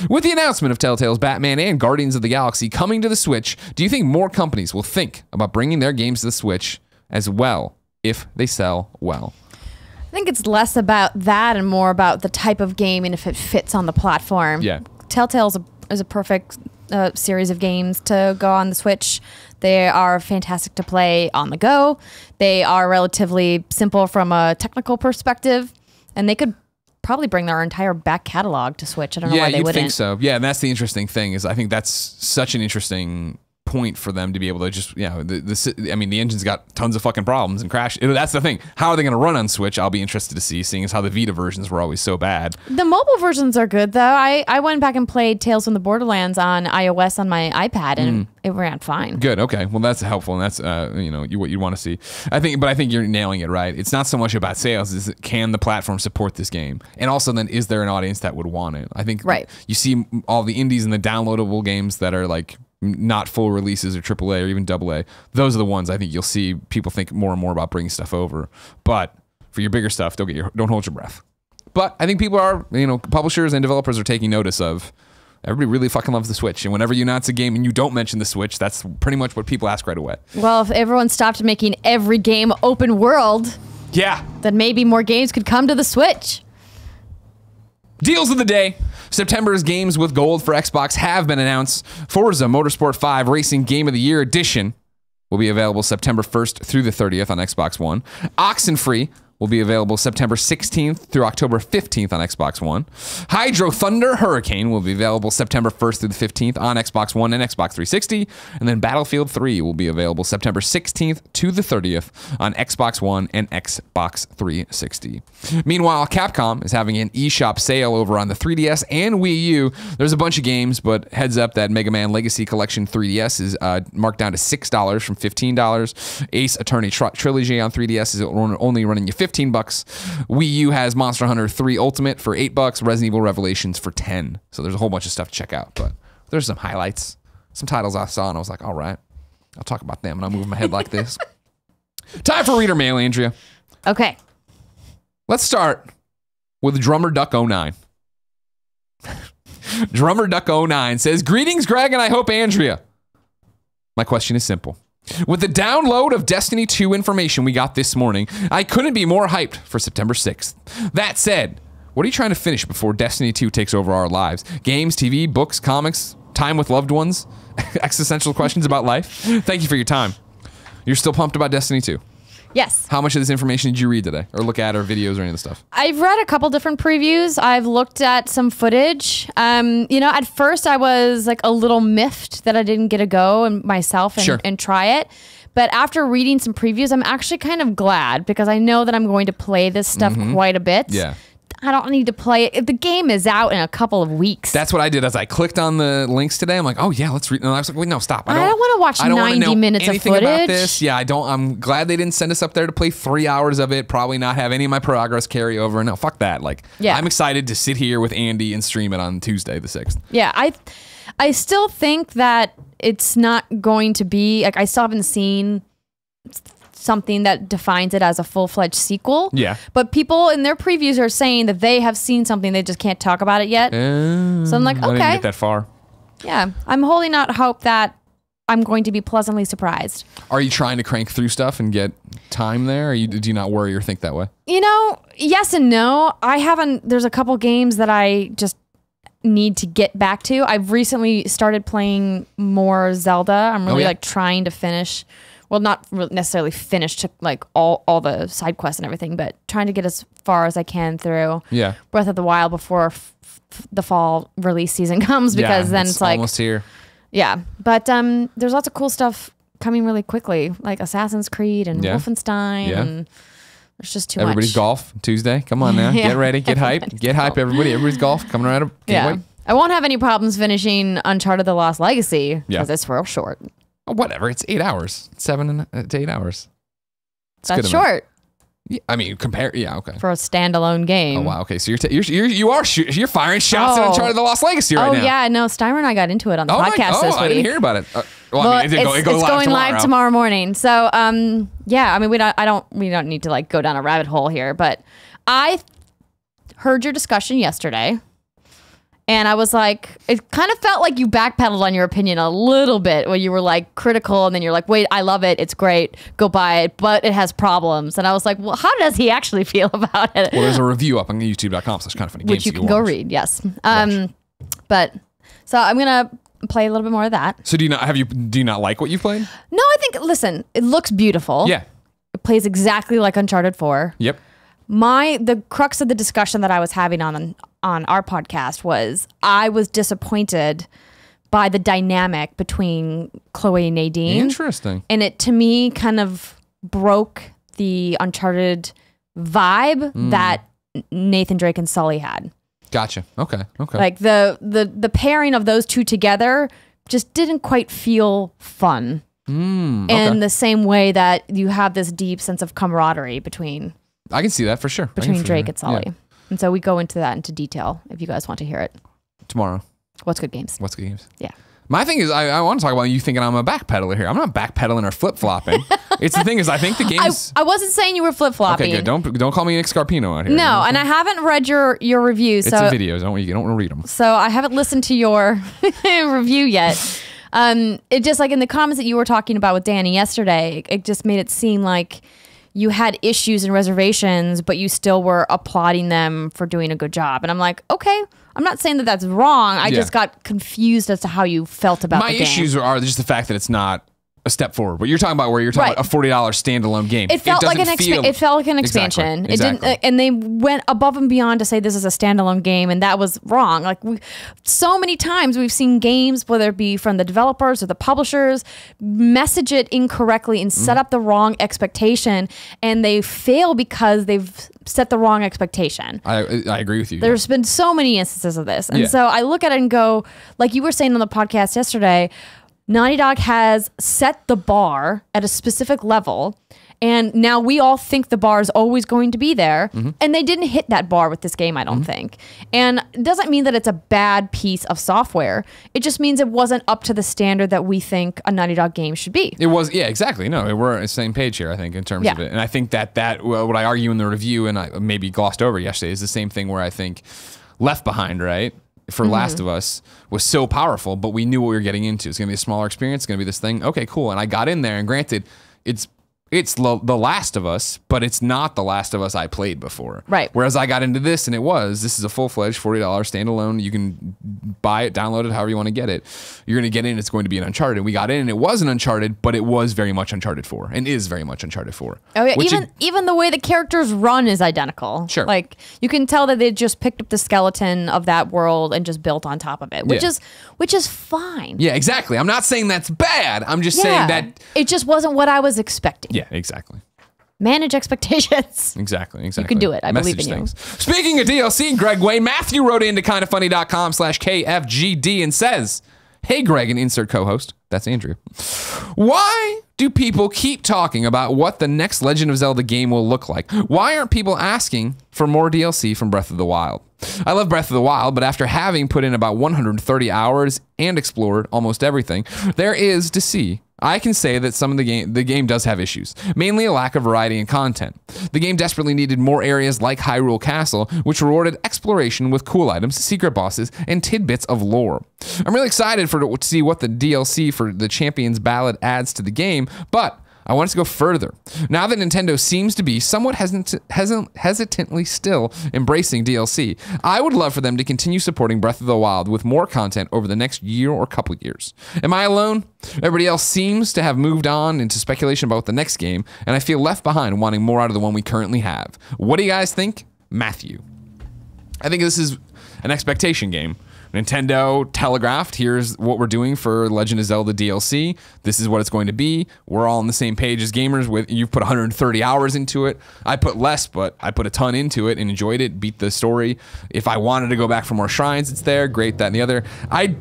With the announcement of Telltale's Batman and Guardians of the Galaxy coming to the Switch, do you think more companies will think about bringing their games to the Switch as well if they sell well? I think it's less about that and more about the type of game and if it fits on the platform. Yeah. Telltale is a perfect series of games to go on the Switch. They are fantastic to play on the go. They are relatively simple from a technical perspective, and they could probably bring their entire back catalog to Switch. I don't know why they wouldn't. Yeah, you'd think so. Yeah, and that's the interesting thing is I think that's such an interesting point for them to be able to just, the engine's got tons of fucking problems and crash. That's the thing. How are they going to run on Switch? I'll be interested to see, seeing as how the Vita versions were always so bad. The mobile versions are good, though. I went back and played Tales from the Borderlands on iOS on my iPad, and it ran fine. Good. Okay. Well, that's helpful, and that's what you want to see. I think you're nailing it right. It's not so much about sales; is can the platform support this game, and also then is there an audience that would want it? I think you see all the indies and the downloadable games that are like not full releases or AAA or even AA. Those are the ones I think you'll see people think more and more about bringing stuff over. But for your bigger stuff, don't hold your breath. But I think people are, publishers and developers are taking notice of. Everybody really fucking loves the Switch. And whenever you announce a game and you don't mention the Switch, that's pretty much what people ask right away. Well, if everyone stopped making every game open world, then maybe more games could come to the Switch. Deals of the day. September's games with gold for Xbox have been announced. Forza Motorsport 5 Racing Game of the Year Edition will be available September 1st through the 30th on Xbox One. Oxenfree will be available September 16th through October 15th on Xbox One. Hydro Thunder Hurricane will be available September 1st through the 15th on Xbox One and Xbox 360. And then Battlefield 3 will be available September 16th to the 30th on Xbox One and Xbox 360. Meanwhile, Capcom is having an eShop sale over on the 3DS and Wii U. There's a bunch of games, but heads up that Mega Man Legacy Collection 3DS is marked down to $6 from $15. Ace Attorney Trilogy on 3DS is only running you $15. Wii U has Monster Hunter 3 Ultimate for $8. Resident Evil Revelations for $10. So there's a whole bunch of stuff to check out, but there's some highlights, some titles I saw, and I was like, all right, I'll talk about them, and I'll move my head like this. Time for Reader Mail, Andrea. Okay. Let's start with Drummer Duck 09. Drummer Duck 09 says, greetings, Greg, and I hope Andrea. My question is simple. With the download of Destiny 2 information we got this morning, I couldn't be more hyped for September 6th. That said, what are you trying to finish before Destiny 2 takes over our lives? Games, TV, books, comics, time with loved ones, existential questions about life? Thank you for your time. You're still pumped about Destiny 2? Yes. How much of this information did you read today? Or look at, or videos, or any of the stuff? I've read a couple different previews. I've looked at some footage. At first I was like a little miffed that I didn't get to go and myself and try it. But after reading some previews, I'm actually kind of glad because I know that I'm going to play this stuff quite a bit. Yeah. I don't need to play it. The game is out in a couple of weeks. That's what I did as I clicked on the links today. I'm like, oh yeah, let's read. And I was like, wait, no, stop. I don't want to watch 90 minutes of footage. About this. Yeah, I don't. I'm glad they didn't send us up there to play 3 hours of it. Probably not have any of my progress carry over. No, fuck that. Like, yeah. I'm excited to sit here with Andy and stream it on Tuesday the 6th. Yeah, I still think that it's not going to be like I still haven't seen something that defines it as a full-fledged sequel. Yeah. But people in their previews are saying that they have seen something, they just can't talk about it yet. So I'm like, okay. I didn't get that far. Yeah. I'm holding out hope that I'm going to be pleasantly surprised. Are you trying to crank through stuff and get time there? Or do you not worry or think that way? Yes and no. There's a couple games that I just need to get back to. I've recently started playing more Zelda. I'm really trying to finish. Well, not necessarily finished like all the side quests and everything, but trying to get as far as I can through Breath of the Wild before the fall release season comes, because then it's like almost here. Yeah, but there's lots of cool stuff coming really quickly, like Assassin's Creed and Wolfenstein, and there's just too Everybody's much. golf Tuesday. Come on now, get ready, get hyped, get hype, everybody. Everybody's golf coming around. Can't wait. I won't have any problems finishing Uncharted: The Lost Legacy because it's real short. Whatever, it's 8 hours, 7 to 8 hours. That's short. Yeah, I mean, compare. Yeah, okay. For a standalone game. Oh wow. Okay, so you're firing shots at Uncharted: The Lost Legacy right now. Oh yeah, no. Steimer and I got into it on the podcast this week. I didn't hear about it. It's going live tomorrow morning. So yeah. I mean, we don't need to like go down a rabbit hole here, but I heard your discussion yesterday. And I was like, it kind of felt like you backpedaled on your opinion a little bit, where you were like critical, and then you're like, wait, I love it, it's great, go buy it, but it has problems. And I was like, well, how does he actually feel about it? Well, there's a review up on youtube.com/kindoffunnygames, which you can go read, yes. But so I'm gonna play a little bit more of that. So do you not like what you've played? No, I think, listen, it looks beautiful. Yeah. It plays exactly like Uncharted 4. Yep. The crux of the discussion that I was having on our podcast was I was disappointed by the dynamic between Chloe and Nadine. Interesting. And it, to me, kind of broke the Uncharted vibe that Nathan Drake and Sully had. Gotcha. Okay. Like the pairing of those two together just didn't quite feel fun. In the same way that you have this deep sense of camaraderie between... I can see that for sure. Between Drake and Sully. Yeah. And so we go into that into detail if you guys want to hear it. Tomorrow. What's Good Games? Yeah. My thing is, I want to talk about you thinking I'm a backpedaler here. I'm not backpedaling or flip-flopping. It's the thing is, I think the game's... I wasn't saying you were flip-flopping. Okay, good. Don't call me Nick Scarpino out here. No, and I haven't read your review. It's a video. You don't want to read them. So I haven't listened to your review yet. It just, like in the comments that you were talking about with Danny yesterday, it just made it seem like you had issues and reservations, but you still were applauding them for doing a good job. And I'm like, okay, I'm not saying that that's wrong. I just got confused as to how you felt about the game. My issues are just the fact that it's not a step forward. But you're talking about where you're talking about a $40 standalone game. It felt like an expansion. Exactly. It didn't, and they went above and beyond to say this is a standalone game, and that was wrong. Like so many times we've seen games, whether it be from the developers or the publishers, message it incorrectly and set up the wrong expectation, and they fail because they've set the wrong expectation. I agree with you. There's been so many instances of this, and so I look at it and go, like you were saying on the podcast yesterday, Naughty Dog has set the bar at a specific level, and now we all think the bar is always going to be there, and they didn't hit that bar with this game, I don't think. And it doesn't mean that it's a bad piece of software. It just means it wasn't up to the standard that we think a Naughty Dog game should be. It was, yeah, exactly. No, we're on the same page here, I think, in terms of it. And I think that what I argue in the review, and I maybe glossed over yesterday, is the same thing where I think Left Behind, right? For Last of Us was so powerful, but we knew what we were getting into. It's going to be a smaller experience. It's going to be this thing. Okay, cool. And I got in there, and granted, it's The Last of Us, but it's not The Last of Us I played before. Right. Whereas I got into this, and this is a full-fledged $40 standalone. You can buy it, download it, however you want to get it. You're going to get in, it's going to be an Uncharted. And we got in, and it was an Uncharted, but it was very much Uncharted 4, and is very much Uncharted 4. Oh yeah, even the way the characters run is identical. Sure. Like you can tell that they just picked up the skeleton of that world and just built on top of it, which is fine. Yeah, exactly. I'm not saying that's bad. I'm just saying that it just wasn't what I was expecting. Yeah, exactly. Manage expectations. Exactly. You can do it. I believe in you. Speaking of DLC, Greg Way, Matthew wrote into kindafunny.com/KFGD and says, "Hey, Greg, and insert co-host." That's Andrew. "Why do people keep talking about what the next Legend of Zelda game will look like? Why aren't people asking for more DLC from Breath of the Wild? I love Breath of the Wild, but after having put in about 130 hours and explored almost everything there is to see, I can say that some of the game does have issues, mainly a lack of variety and content. The game desperately needed more areas like Hyrule Castle, which rewarded exploration with cool items, secret bosses, and tidbits of lore. I'm really excited to see what the DLC for the Champions Ballad adds to the game, but I want us to go further. Now that Nintendo seems to be somewhat hesitantly still embracing DLC, I would love for them to continue supporting Breath of the Wild with more content over the next year or couple years. Am I alone? Everybody else seems to have moved on into speculation about the next game, and I feel left behind wanting more out of the one we currently have. What do you guys think? Matthew." I think this is an expectation game. Nintendo telegraphed, here's what we're doing for Legend of Zelda DLC. This is what it's going to be. We're all on the same page as gamers. You've put 130 hours into it. I put less, but I put a ton into it and enjoyed it, beat the story. If I wanted to go back for more shrines, it's there. Great, that and the other. I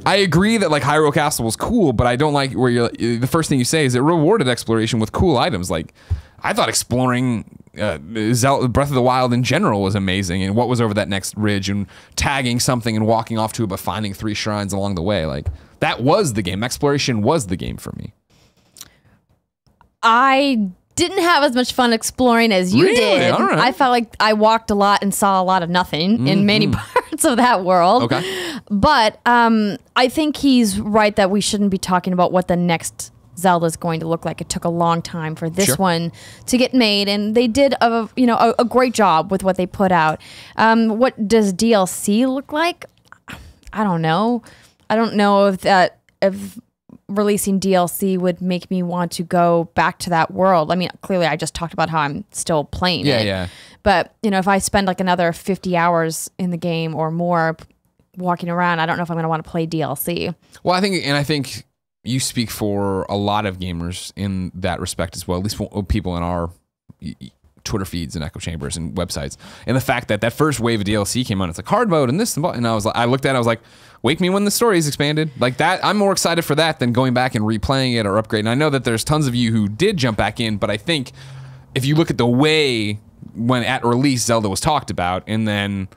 agree that like Hyrule Castle was cool, but I don't like where the first thing you say is it rewarded exploration with cool items. Like, I thought exploring Breath of the Wild in general was amazing, and what was over that next ridge and tagging something and walking off to it, but finding 3 shrines along the way. Like, that was the game. Exploration was the game for me. I didn't have as much fun exploring as you did. All right. I felt like I walked a lot and saw a lot of nothing in many parts of that world. Okay. But I think he's right that we shouldn't be talking about what the next Zelda is going to look like. It took a long time for this one to get made, and they did a great job with what they put out. What does DLC look like? I don't know. I don't know if releasing DLC would make me want to go back to that world. I mean, clearly I just talked about how I'm still playing it. Yeah. But, if I spend like another 50 hours in the game or more walking around, I don't know if I'm going to want to play DLC. Well, I think you speak for a lot of gamers in that respect as well, at least people in our Twitter feeds and echo chambers and websites. And the fact that first wave of DLC came on, it's like hard mode and this and I looked at it, I was like, wake me when the story is expanded. Like that, I'm more excited for that than going back and replaying it or upgrading. I know that there's tons of you who did jump back in, but I think if you look at the way when at release Zelda was talked about, and then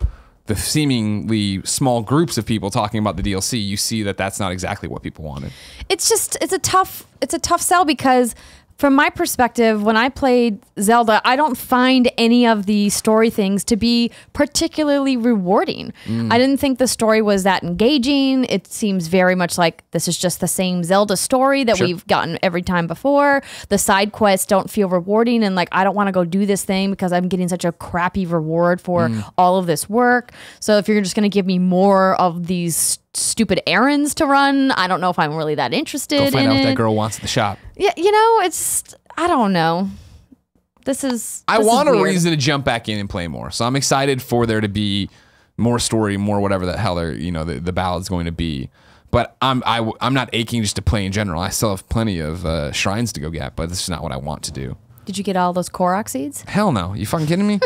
the seemingly small groups of people talking about the DLC, you see that that's not exactly what people wanted. It's a tough sell, because from my perspective, when I played Zelda, I don't find any of the story things to be particularly rewarding. I didn't think the story was that engaging. It seems very much like this is just the same Zelda story that we've gotten every time before. The side quests don't feel rewarding, and like, I don't want to go do this thing because I'm getting such a crappy reward for all of this work. So if you're just going to give me more of these stupid errands to run. I don't know if I'm really that interested Go find in out what it. that girl wants at the shop. Yeah, it's I don't know. I want a reason to jump back in and play more. So I'm excited for there to be more story, more whatever the hell the ballad's going to be. But I'm not aching just to play in general. I still have plenty of shrines to go get, but this is not what I want to do. Did you get all those Korok seeds? Hell no. You fucking kidding me?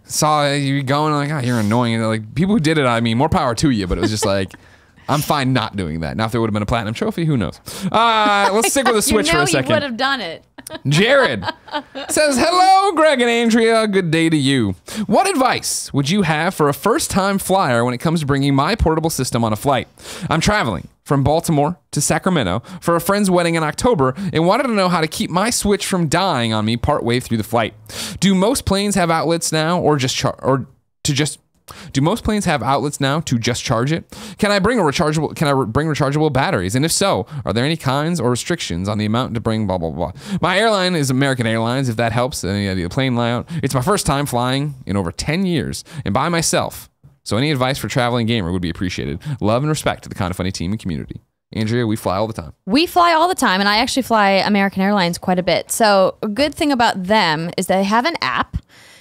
Saw you going like, oh, you're annoying. And like people who did it, I mean, more power to you, but it was just like, I'm fine not doing that. Now, if there would have been a platinum trophy, who knows? Let's stick with the Switch for a second. You would have done it. Jared says, hello, Greg and Andrea. Good day to you. What advice would you have for a first-time flyer when it comes to bringing my portable system on a flight? I'm traveling from Baltimore to Sacramento for a friend's wedding in October and wanted to know how to keep my Switch from dying on me partway through the flight. Do most planes have outlets now do most planes have outlets now to just charge it? Can I bring rechargeable batteries? And if so, are there any kinds or restrictions on the amount to bring blah, blah, blah? My airline is American Airlines, if that helps. Any idea of the plane layout? It's my first time flying in over 10 years and by myself. So any advice for traveling gamer would be appreciated. Love and respect to the Kinda Funny team and community. Andrea, we fly all the time. We fly all the time, and I actually fly American Airlines quite a bit. So a good thing about them is they have an app.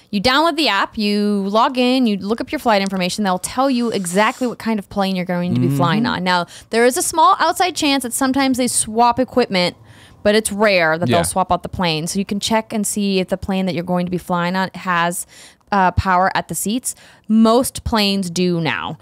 You download the app, you log in, you look up your flight information. They'll tell you exactly what kind of plane you're going to be flying on. Now, there is a small outside chance that sometimes they swap equipment, but it's rare that they'll swap out the plane. So you can check and see if the plane that you're going to be flying on has power at the seats. Most planes do now.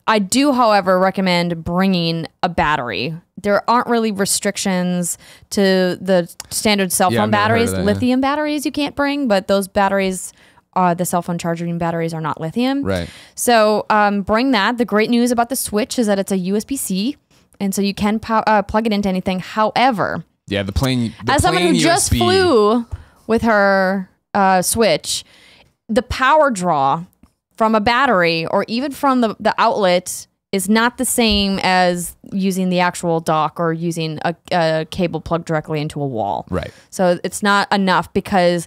I do, however, recommend bringing a battery. There aren't really restrictions to the standard cell phone batteries. Lithium batteries you can't bring, but those batteries, the cell phone charging batteries, are not lithium. Right. So bring that. The great news about the Switch is that it's a USB-C, and so you can plug it into anything. However, the plane. As someone who just flew with her Switch, the power draw from a battery or even from the outlet is not the same as using the actual dock or using a cable plugged directly into a wall. Right. So it's not enough, because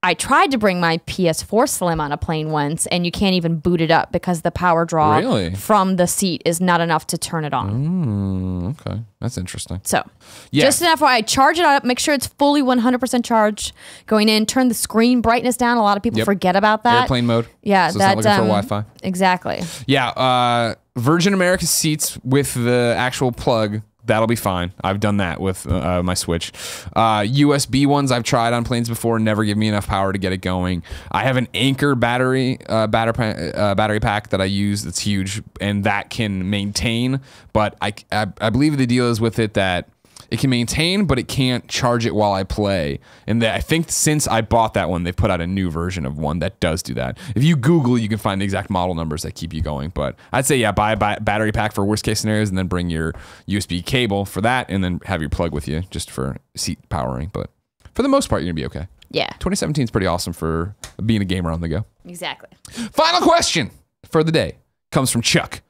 I tried to bring my PS4 Slim on a plane once, and you can't even boot it up because the power draw from the seat is not enough to turn it on. Okay. That's interesting. So just an FYI, charge it up, make sure it's fully 100% charged going in, turn the screen brightness down. A lot of people forget about that. Airplane mode. Yeah. So it's not looking for Wi-Fi. Exactly. Yeah. Virgin America seats with the actual plug. That'll be fine. I've done that with my Switch. USB ones I've tried on planes before, never give me enough power to get it going. I have an Anchor battery pack that I use that's huge, and that can maintain. But I believe the deal is with it that it can maintain, but it can't charge it while I play. And I think since I bought that one, they've put out a new version of one that does do that. If you Google, you can find the exact model numbers that keep you going. But I'd say, buy a battery pack for worst case scenarios, and then bring your USB cable for that, and then have your plug with you just for seat powering. But for the most part, you're going to be okay. Yeah. 2017 is pretty awesome for being a gamer on the go. Exactly. Final question for the day comes from Chuck.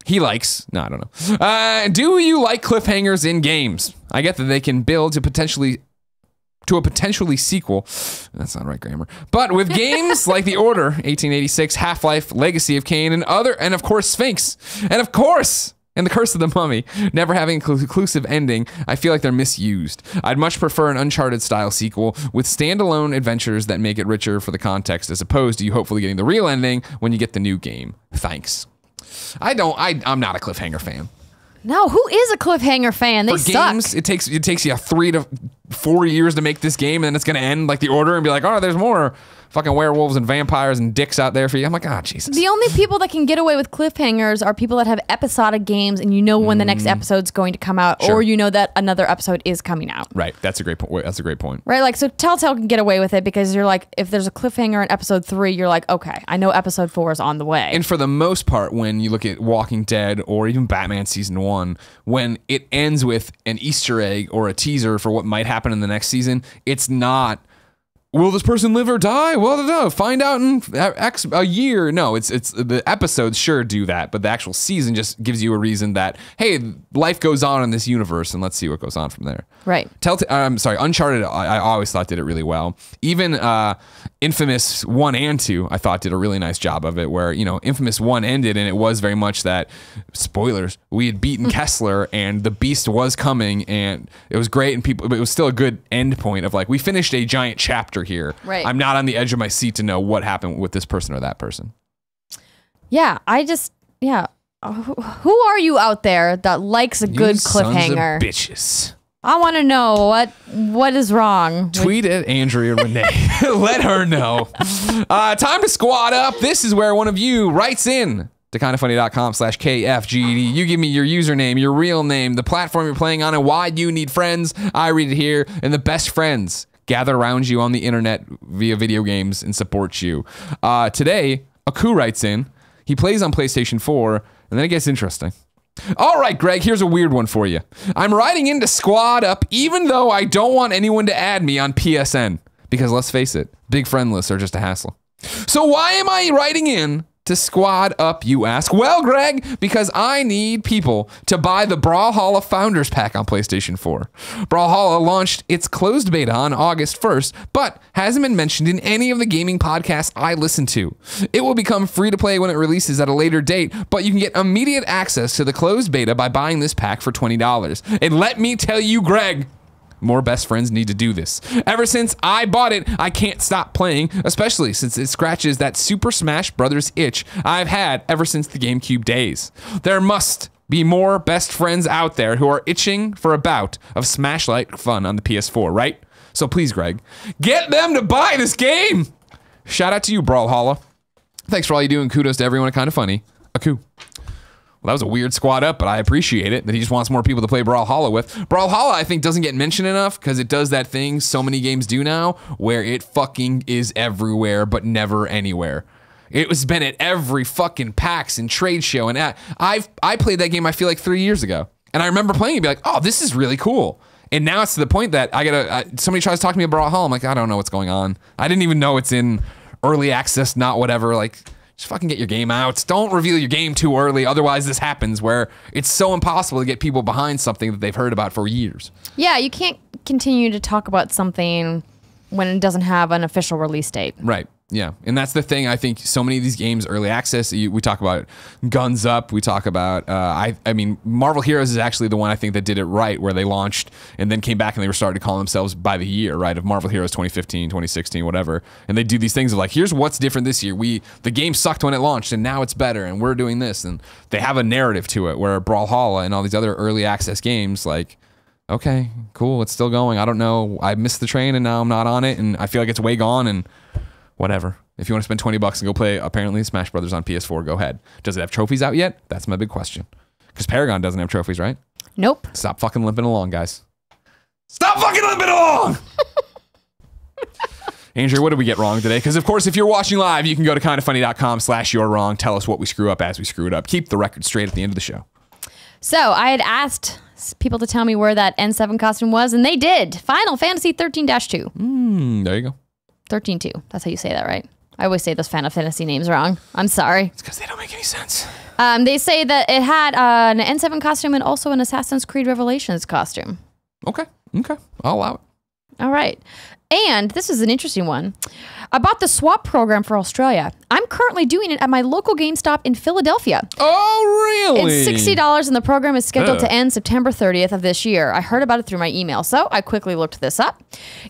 He likes, no, I don't know. Do you like cliffhangers in games? I get that they can build to a potentially sequel. That's not right grammar. But with games like The Order, 1886, Half-Life, Legacy of Kain, and of course, Sphinx, and The Curse of the Mummy, never having a conclusive ending, I feel like they're misused. I'd much prefer an Uncharted-style sequel with standalone adventures that make it richer for the context, as opposed to you hopefully getting the real ending when you get the new game. Thanks. I'm not a cliffhanger fan. No, who is a cliffhanger fan? They suck. Games, it takes you 3 to 4 years to make this game, and then it's going to end like The Order and be like, oh, there's more fucking werewolves and vampires and dicks out there for you. I'm like, Jesus. The only people that can get away with cliffhangers are people that have episodic games, and you know when the next episode's going to come out, or you know that another episode is coming out. Right. That's a great point. Right. Like, so Telltale can get away with it because you're like, if there's a cliffhanger in episode 3, you're like, okay, I know episode 4 is on the way. And for the most part, when you look at Walking Dead or even Batman season 1, when it ends with an Easter egg or a teaser for what might happen in the next season, it's not will this person live or die? Well, no, find out in a year. No, it's the episodes sure do that, but the actual season just gives you a reason that, hey, life goes on in this universe, and let's see what goes on from there. Right. Uncharted, I always thought did it really well. Even Infamous 1 and 2, I thought did a really nice job of it, where, Infamous 1 ended, and it was very much that, spoilers, we had beaten Kessler, and the Beast was coming, and it was great, but it was still a good end point of like, we finished a giant chapter here. Right. I'm not on the edge of my seat to know what happened with this person or that person. Yeah, who are you out there that likes a good cliffhanger? Sons of bitches. I want to know what is wrong. Tweet at Andrea Renee. Let her know. Time to squad up. This is where one of you writes in to kindafunny.com/KFGD. You give me your username, your real name, the platform you're playing on, and why you need friends. I read it here, and the best friends gather around you on the internet via video games and support you. Today, Aku writes in. He plays on PlayStation 4, and then it gets interesting. All right, Greg, here's a weird one for you. I'm writing in to squad up even though I don't want anyone to add me on PSN. Because let's face it, big friend lists are just a hassle. So why am I writing in to squad up, you ask? Well, Greg, because I need people to buy the Brawlhalla Founders Pack on PlayStation 4. Brawlhalla launched its closed beta on August 1st, but hasn't been mentioned in any of the gaming podcasts I listen to. It will become free to play when it releases at a later date, but you can get immediate access to the closed beta by buying this pack for $20. And let me tell you, Greg, more best friends need to do this. Ever since I bought it, I can't stop playing, especially since it scratches that Super Smash Bros. Itch I've had ever since the GameCube days. There must be more best friends out there who are itching for a bout of Smash-like fun on the PS4, right? So please, Greg, get them to buy this game! Shout out to you, Brawlhalla. Thanks for all you do, and kudos to everyone at Kinda Funny. Aku. Well, that was a weird squad up, but I appreciate it that he just wants more people to play Brawlhalla with. Brawlhalla, I think, doesn't get mentioned enough because it does that thing so many games do now where it fucking is everywhere but never anywhere. It was been at every fucking PAX and trade show, and I played that game, I feel like 3 years ago. And I remember playing it and be like, oh, this is really cool. And now it's to the point that somebody tries to talk to me about Brawlhalla. I'm like, I don't know what's going on. I didn't even know it's in early access, not whatever. Like, just fucking get your game out. Don't reveal your game too early. Otherwise, this happens where it's so impossible to get people behind something that they've heard about for years. Yeah, you can't continue to talk about something when it doesn't have an official release date. Right. Yeah, and that's the thing. I think so many of these games, early access, we talk about Guns Up, we talk about, I mean, Marvel Heroes is actually the one I think that did it right, where they launched and then came back and they were starting to call themselves by the year, right, of Marvel Heroes 2015, 2016, whatever. And they do these things of like, here's what's different this year. The game sucked when it launched and now it's better and we're doing this. And they have a narrative to it, where Brawlhalla and all these other early access games, like, okay, cool, it's still going. I don't know, I missed the train and now I'm not on it and I feel like it's way gone and whatever. If you want to spend $20 and go play, apparently, Smash Brothers on PS4, go ahead. Does it have trophies out yet? That's my big question. Because Paragon doesn't have trophies, right? Nope. Stop fucking limping along, guys. Stop fucking limping along! Andrew, what did we get wrong today? Because, of course, if you're watching live, you can go to kindafunny.com/you're-wrong. Tell us what we screw up as we screw it up. Keep the record straight at the end of the show. So, I had asked people to tell me where that N7 costume was, and they did. Final Fantasy 13-2. There you go. 13-2. That's how you say that, right? I always say those Final Fantasy names wrong. I'm sorry. It's because they don't make any sense. They say that it had an N7 costume and also an Assassin's Creed Revelations costume. Okay. I'll allow it. All right. And this is an interesting one. I bought the swap program for Australia. I'm currently doing it at my local GameStop in Philadelphia. Oh, really? It's $60 and the program is scheduled to end September 30th of this year. I heard about it through my email, so I quickly looked this up.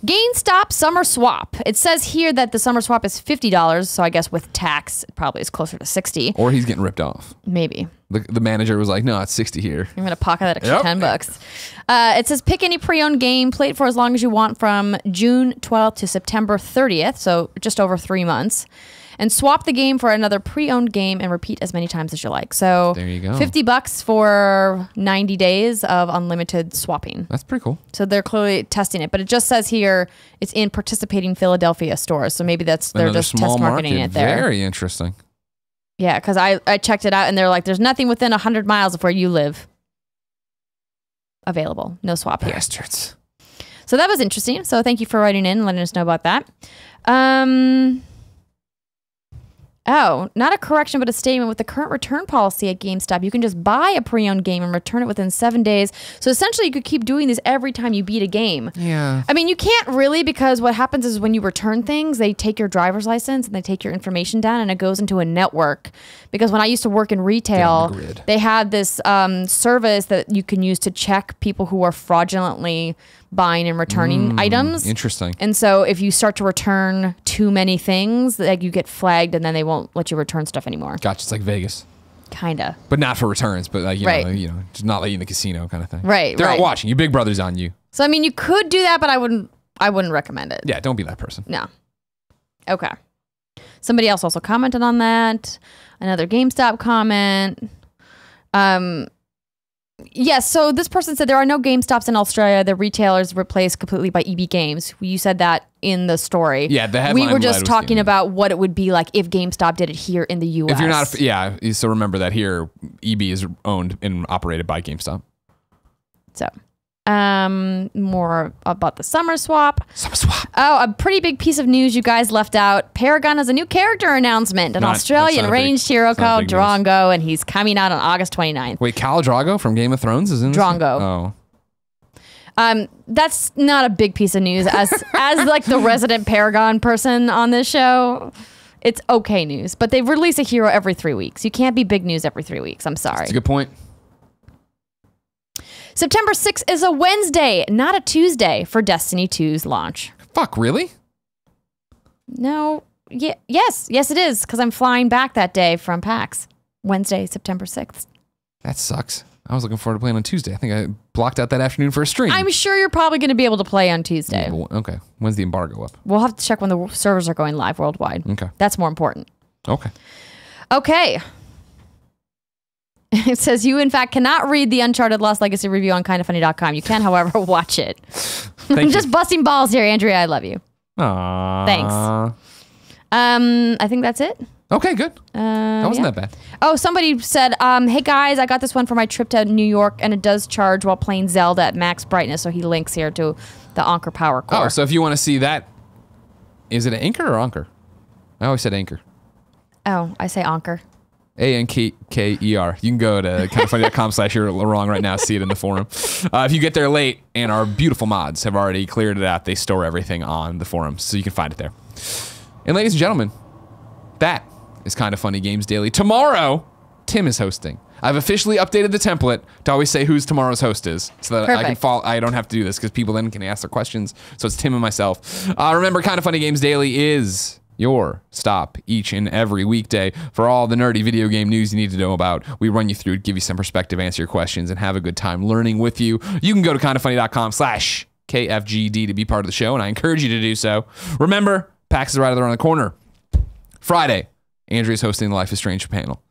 GameStop Summer Swap. It says here that the Summer Swap is $50, so I guess with tax, it probably is closer to $60. Or he's getting ripped off. Maybe. The manager was like, no, it's $60 here. I'm going to pocket that extra $10. It says pick any pre-owned game, play it for as long as you want from June 12th to September 30th, so just over 3 months. And swap the game for another pre-owned game and repeat as many times as you like. So there you go. $50 for 90 days of unlimited swapping. That's pretty cool. So they're clearly testing it, but it just says here it's in participating Philadelphia stores. So maybe they're just test marketing it there. Very interesting. Yeah, because I checked it out and they're like, there's nothing within 100 miles of where you live available. No swap here. Bastards. So that was interesting. So thank you for writing in and letting us know about that. Oh, not a correction, but a statement. With the current return policy at GameStop, you can just buy a pre-owned game and return it within 7 days. So essentially, you could keep doing this every time you beat a game. Yeah. I mean, you can't really, because what happens is when you return things, they take your driver's license and they take your information down, and it goes into a network. Because when I used to work in retail, they had this service that you can use to check people who are fraudulently buying and returning items. Interesting. And so if you start to return too many things, like you get flagged and then they won't let you return stuff anymore. Gotcha. It's like Vegas. Kinda. But not for returns, but like, you know, just not let you in the casino kind of thing. Right. They're not watching. Your big brother's on you. So I mean, you could do that, but I wouldn't recommend it. Yeah, don't be that person. No. Okay. Somebody else also commented on that. Another GameStop comment. Yes, so this person said there are no GameStops in Australia. The retailers replaced completely by EB Games. You said that in the story. Yeah, the headline. We were just talking about what it would be like if GameStop did it here in the U.S. If you're not, so remember that here, EB is owned and operated by GameStop. So, more about the Summer Swap. Summer Swap. Oh, a pretty big piece of news you guys left out. Paragon has a new character announcement. An Australian ranged hero called Drongo, and he's coming out on August 29th. Wait, Khal Drogo from Game of Thrones is in this? Drongo. Oh. That's not a big piece of news. As like the resident Paragon person on this show, it's okay news. But they release a hero every 3 weeks. You can't be big news every 3 weeks. I'm sorry. That's a good point. September 6th is a Wednesday, not a Tuesday, for Destiny 2's launch. Fuck, really? No. Yes, it is, because I'm flying back that day from PAX. Wednesday, September 6th. That sucks. I was looking forward to playing on Tuesday. I think I blocked out that afternoon for a stream. I'm sure you're probably going to be able to play on Tuesday. Yeah, okay. When's the embargo up? We'll have to check when the servers are going live worldwide. Okay. That's more important. Okay. It says you, in fact, cannot read the Uncharted Lost Legacy review on kindafunny.com. You can, however, watch it. I'm just busting balls here, Andrea. I love you. Aww. Thanks. I think that's it. Okay, good. That wasn't that bad. Oh, somebody said, hey guys, I got this one for my trip to New York, and it does charge while playing Zelda at max brightness. So he links here to the Anchor Power Core. Oh, so if you want to see that, is it an Anchor or Anchor? I always said Anchor. Oh, I say Anchor. ANKKER. You can go to kindoffunny.com/you're wrong right now. See it in the forum. If you get there late and our beautiful mods have already cleared it out, they store everything on the forum, so you can find it there. And ladies and gentlemen, that is Kinda Funny Games Daily. Tomorrow, Tim is hosting. I've officially updated the template to always say who's tomorrow's host is, so that I can follow. I don't have to do this because people then can ask their questions. So it's Tim and myself. Remember, Kinda Funny Games Daily is your stop each and every weekday for all the nerdy video game news you need to know about. We run you through, give you some perspective, answer your questions, and have a good time learning with you. You can go to kindafunny.com/KFGD to be part of the show, and I encourage you to do so. Remember, PAX is right around the corner. Friday, Andrea's hosting the Life is Strange panel.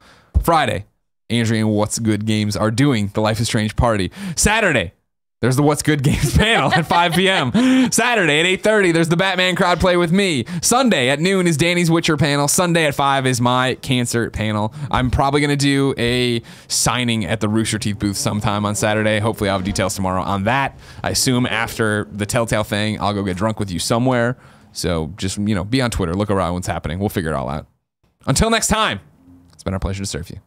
Friday, Andrea and What's Good Games are doing the Life is Strange party. Saturday, there's the What's Good Games panel at 5 p.m. Saturday at 8:30, there's the Batman crowd play with me. Sunday at noon is Danny's Witcher panel. Sunday at 5 is my cancer panel. I'm probably going to do a signing at the Rooster Teeth booth sometime on Saturday. Hopefully I'll have details tomorrow on that. I assume after the Telltale thing, I'll go get drunk with you somewhere. So just, be on Twitter. Look around what's happening. We'll figure it all out. Until next time, it's been our pleasure to serve you.